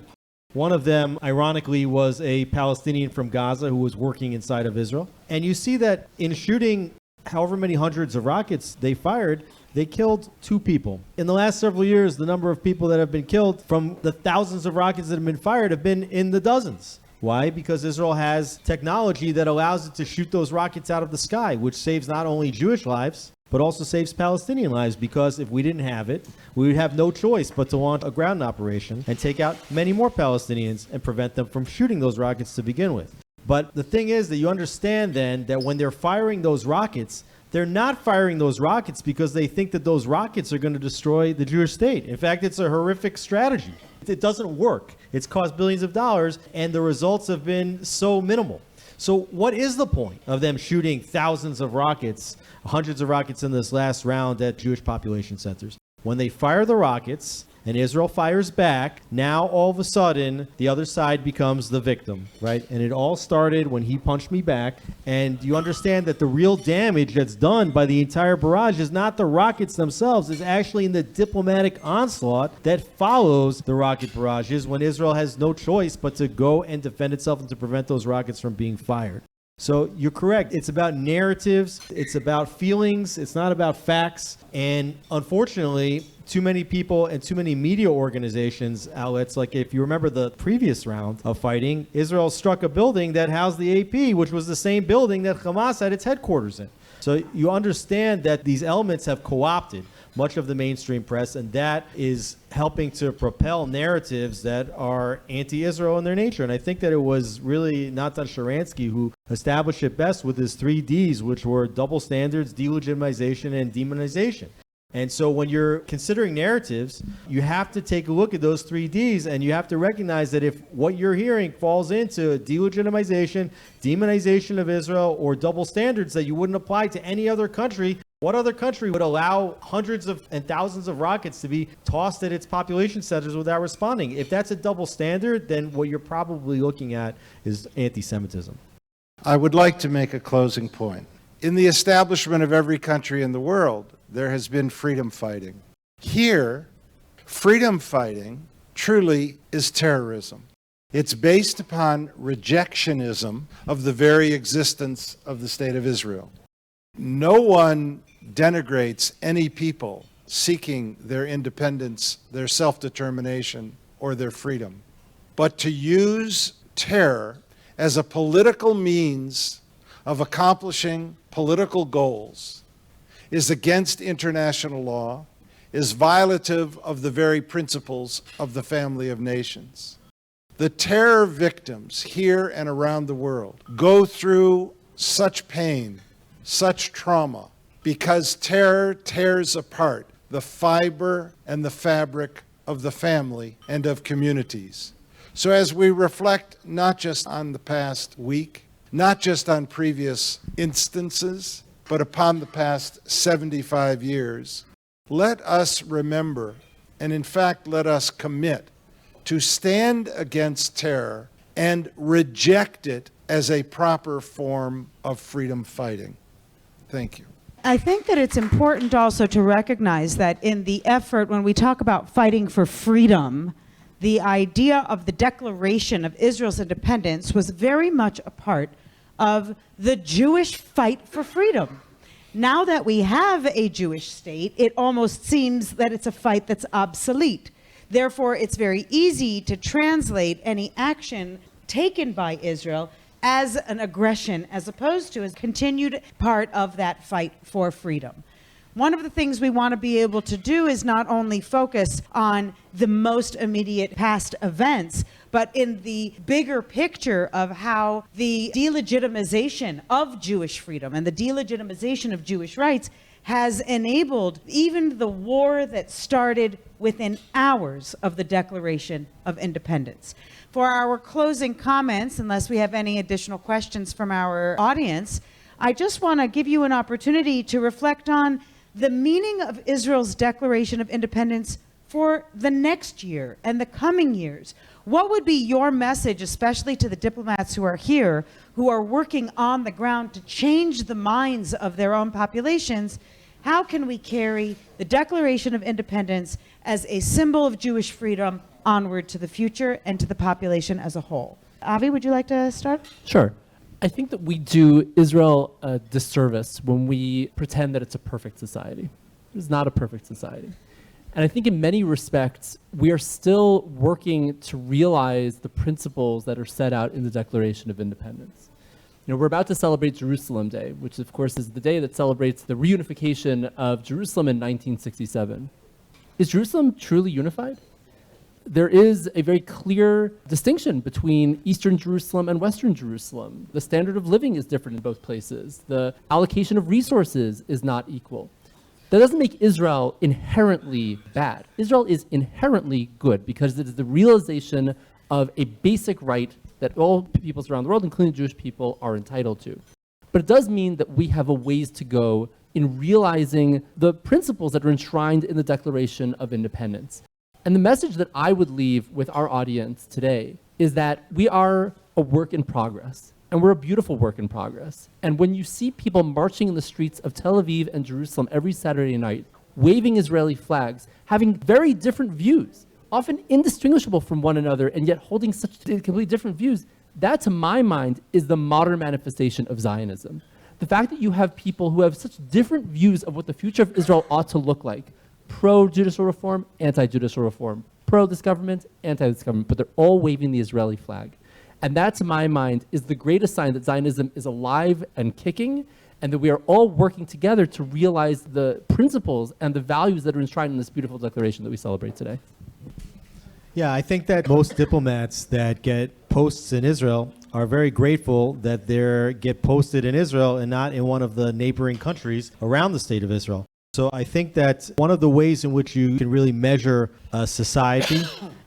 One of them, ironically, was a Palestinian from Gaza who was working inside of Israel. And you see that in shooting however many hundreds of rockets they fired, they killed 2 people. In the last several years, the number of people that have been killed from the thousands of rockets that have been fired have been in the dozens. Why? Because Israel has technology that allows it to shoot those rockets out of the sky, which saves not only Jewish lives, but also saves Palestinian lives, because if we didn't have it, we would have no choice but to launch a ground operation and take out many more Palestinians and prevent them from shooting those rockets to begin with. But the thing is that you understand then that when they're firing those rockets, they're not firing those rockets because they think that those rockets are going to destroy the Jewish state. In fact, it's a horrific strategy. It doesn't work. It's cost billions of dollars, and the results have been so minimal. So what is the point of them shooting thousands of rockets, hundreds of rockets in this last round at Jewish population centers? When they fire the rockets and Israel fires back, now all of a sudden the other side becomes the victim, right? And it all started when he punched me back. And you understand that the real damage that's done by the entire barrage is not the rockets themselves. It's actually in the diplomatic onslaught that follows the rocket barrages, when Israel has no choice but to go and defend itself and to prevent those rockets from being fired. So you're correct. It's about narratives. It's about feelings. It's not about facts. And unfortunately, too many people and too many media organizations, outlets, like if you remember the previous round of fighting, Israel struck a building that housed the AP, which was the same building that Hamas had its headquarters in. So you understand that these elements have co-opted much of the mainstream press, and that is helping to propel narratives that are anti-Israel in their nature. And I think that it was really Natan Sharansky who established it best with his 3 Ds, which were double standards, delegitimization, and demonization. And so when you're considering narratives, you have to take a look at those 3 Ds, and you have to recognize that if what you're hearing falls into delegitimization, demonization of Israel, or double standards that you wouldn't apply to any other country, what other country would allow hundreds of and thousands of rockets to be tossed at its population centers without responding? If that's a double standard, then what you're probably looking at is anti-Semitism. I would like to make a closing point. In the establishment of every country in the world, there has been freedom fighting. Here, freedom fighting truly is terrorism. It's based upon rejectionism of the very existence of the state of Israel. No one denigrates any people seeking their independence, their self-determination, or their freedom. But to use terror as a political means of accomplishing political goals is against international law, is violative of the very principles of the family of nations. The terror victims here and around the world go through such pain, such trauma, because terror tears apart the fiber and the fabric of the family and of communities. So as we reflect not just on the past week, not just on previous instances, but upon the past 75 years, let us remember, and in fact let us commit, to stand against terror and reject it as a proper form of freedom fighting. Thank you. I think that it's important also to recognize that in the effort, when we talk about fighting for freedom, the idea of the declaration of Israel's independence was very much a part of the Jewish fight for freedom. Now that we have a Jewish state, it almost seems that it's a fight that's obsolete. Therefore, it's very easy to translate any action taken by Israel as an aggression, as opposed to a continued part of that fight for freedom. One of the things we want to be able to do is not only focus on the most immediate past events, but in the bigger picture of how the delegitimization of Jewish freedom and the delegitimization of Jewish rights has enabled even the war that started within hours of the Declaration of Independence. For our closing comments, unless we have any additional questions from our audience, I just want to give you an opportunity to reflect on the meaning of Israel's Declaration of Independence for the next year and the coming years. What would be your message, especially to the diplomats who are here, who are working on the ground to change the minds of their own populations? How can we carry the Declaration of Independence as a symbol of Jewish freedom onward to the future and to the population as a whole? Avi, would you like to start? Sure. I think that we do Israel a disservice when we pretend that it's a perfect society. It's not a perfect society. And I think in many respects, we are still working to realize the principles that are set out in the Declaration of Independence. You know, we're about to celebrate Jerusalem Day, which of course is the day that celebrates the reunification of Jerusalem in 1967. Is Jerusalem truly unified? There is a very clear distinction between Eastern Jerusalem and Western Jerusalem. The standard of living is different in both places. The allocation of resources is not equal. That doesn't make Israel inherently bad. Israel is inherently good because it is the realization of a basic right that all peoples around the world, including Jewish people, are entitled to. But it does mean that we have a ways to go in realizing the principles that are enshrined in the Declaration of Independence. And the message that I would leave with our audience today is that we are a work in progress, and we're a beautiful work in progress. And when you see people marching in the streets of Tel Aviv and Jerusalem every Saturday night, waving Israeli flags, having very different views, often indistinguishable from one another, and yet holding such completely different views, that, to my mind, is the modern manifestation of Zionism. The fact that you have people who have such different views of what the future of Israel ought to look like, pro-judicial reform, anti-judicial reform, pro-this government, anti-this government, but they're all waving the Israeli flag. And that, to my mind, is the greatest sign that Zionism is alive and kicking, and that we are all working together to realize the principles and the values that are enshrined in this beautiful declaration that we celebrate today. Yeah, I think that most diplomats that get posts in Israel are very grateful that they get posted in Israel and not in one of the neighboring countries around the state of Israel. So I think that one of the ways in which you can really measure a society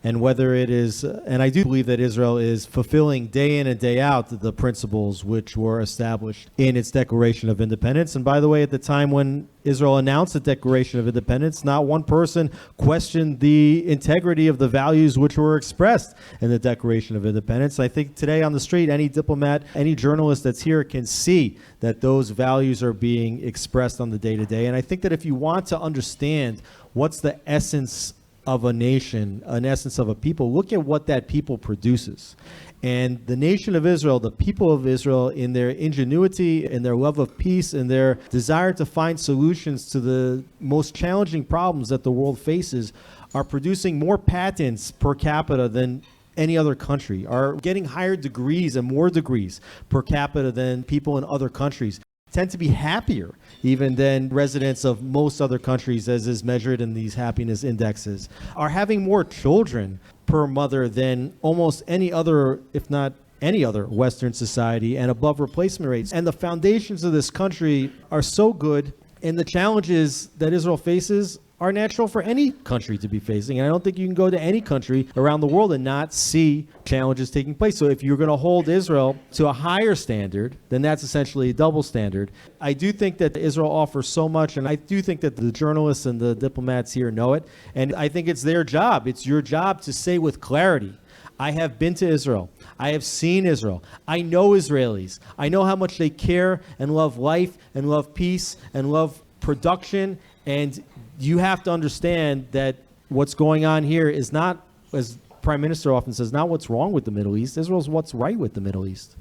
and whether it is, and I do believe that Israel is fulfilling day in and day out the principles which were established in its Declaration of Independence. And by the way, at the time when Israel announced the Declaration of Independence, not one person questioned the integrity of the values which were expressed in the Declaration of Independence. I think today on the street, any diplomat, any journalist that's here can see that those values are being expressed on the day-to-day. And I think that if you want to understand what's the essence of a nation, an essence of a people, look at what that people produces. And the nation of Israel, the people of Israel, in their ingenuity, in their love of peace, in their desire to find solutions to the most challenging problems that the world faces, are producing more patents per capita than any other country, are getting higher degrees and more degrees per capita than people in other countries, tend to be happier even than residents of most other countries, as is measured in these happiness indexes, are having more children per mother than almost any other, if not any other Western society, and above replacement rates. And the foundations of this country are so good, and the challenges that Israel faces are natural for any country to be facing. And I don't think you can go to any country around the world and not see challenges taking place. So if you're going to hold Israel to a higher standard, then that's essentially a double standard. I do think that Israel offers so much, and I do think that the journalists and the diplomats here know it. And I think it's their job. It's your job to say with clarity, I have been to Israel. I have seen Israel. I know Israelis. I know how much they care and love life and love peace and love production. And you have to understand that what's going on here is not, as Prime Minister often says, not what's wrong with the Middle East. Israel's what's right with the Middle East.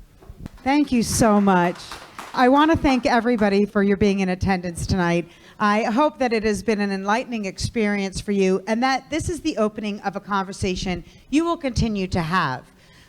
Thank you so much. I want to thank everybody for your being in attendance tonight. I hope that it has been an enlightening experience for you, and that this is the opening of a conversation you will continue to have.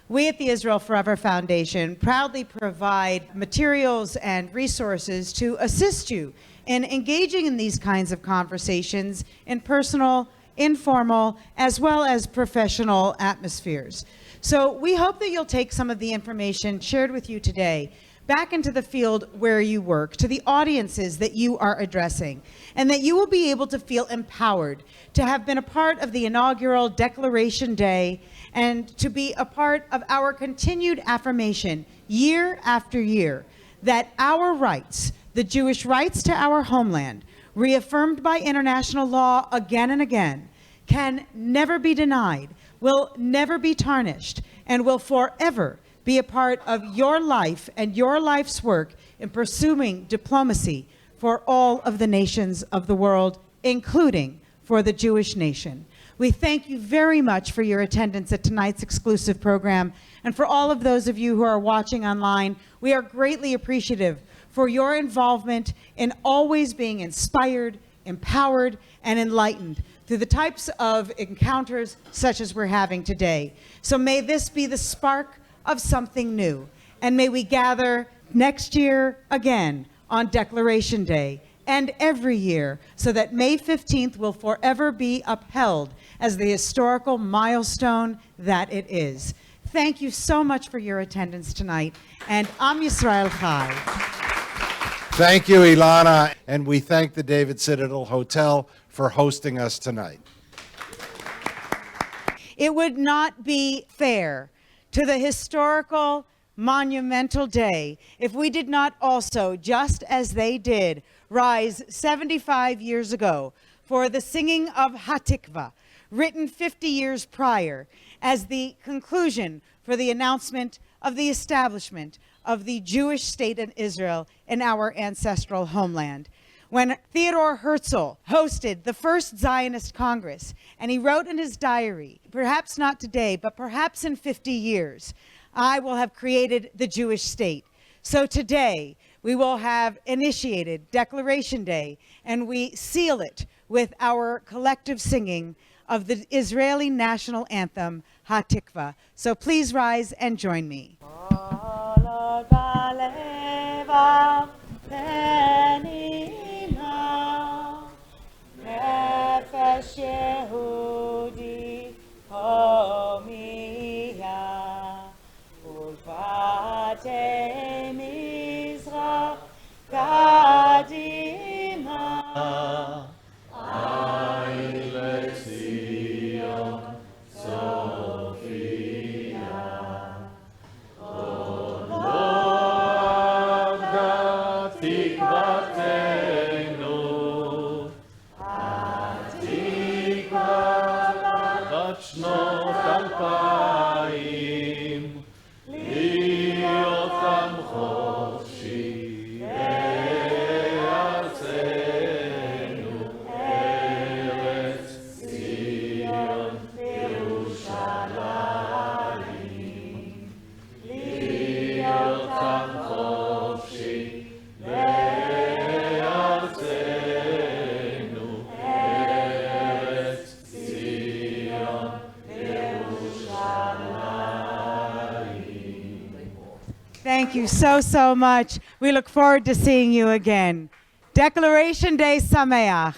We at the Israel Forever Foundation proudly provide materials and resources to assist you in engaging in these kinds of conversations in personal, informal, as well as professional atmospheres. So we hope that you'll take some of the information shared with you today back into the field where you work, to the audiences that you are addressing, and that you will be able to feel empowered to have been a part of the inaugural Declaration Day and to be a part of our continued affirmation year after year that our rights, the Jewish rights to our homeland, reaffirmed by international law again and again, can never be denied, will never be tarnished, and will forever be a part of your life and your life's work in pursuing diplomacy for all of the nations of the world, including for the Jewish nation. We thank you very much for your attendance at tonight's exclusive program. And for all of those of you who are watching online, we are greatly appreciative for your involvement in always being inspired, empowered, and enlightened through the types of encounters such as we're having today. So may this be the spark of something new. And may we gather next year again on Declaration Day and every year, so that May 15th will forever be upheld as the historical milestone that it is. Thank you so much for your attendance tonight, and Am Yisrael Chai. Thank you, Ilana, and we thank the David Citadel Hotel for hosting us tonight. It would not be fair to the historical, monumental day if we did not also, just as they did, rise 75 years ago for the singing of Hatikva, written 50 years prior, as the conclusion for the announcement of the establishment of the Jewish state in Israel in our ancestral homeland. When Theodore Herzl hosted the first Zionist Congress, and he wrote in his diary, perhaps not today, but perhaps in 50 years, I will have created the Jewish state. So today, we will have initiated Declaration Day, and we seal it with our collective singing of the Israeli national anthem, Hatikva. So please rise and join me. Thank you so much. We look forward to seeing you again. Declaration Day Sameach.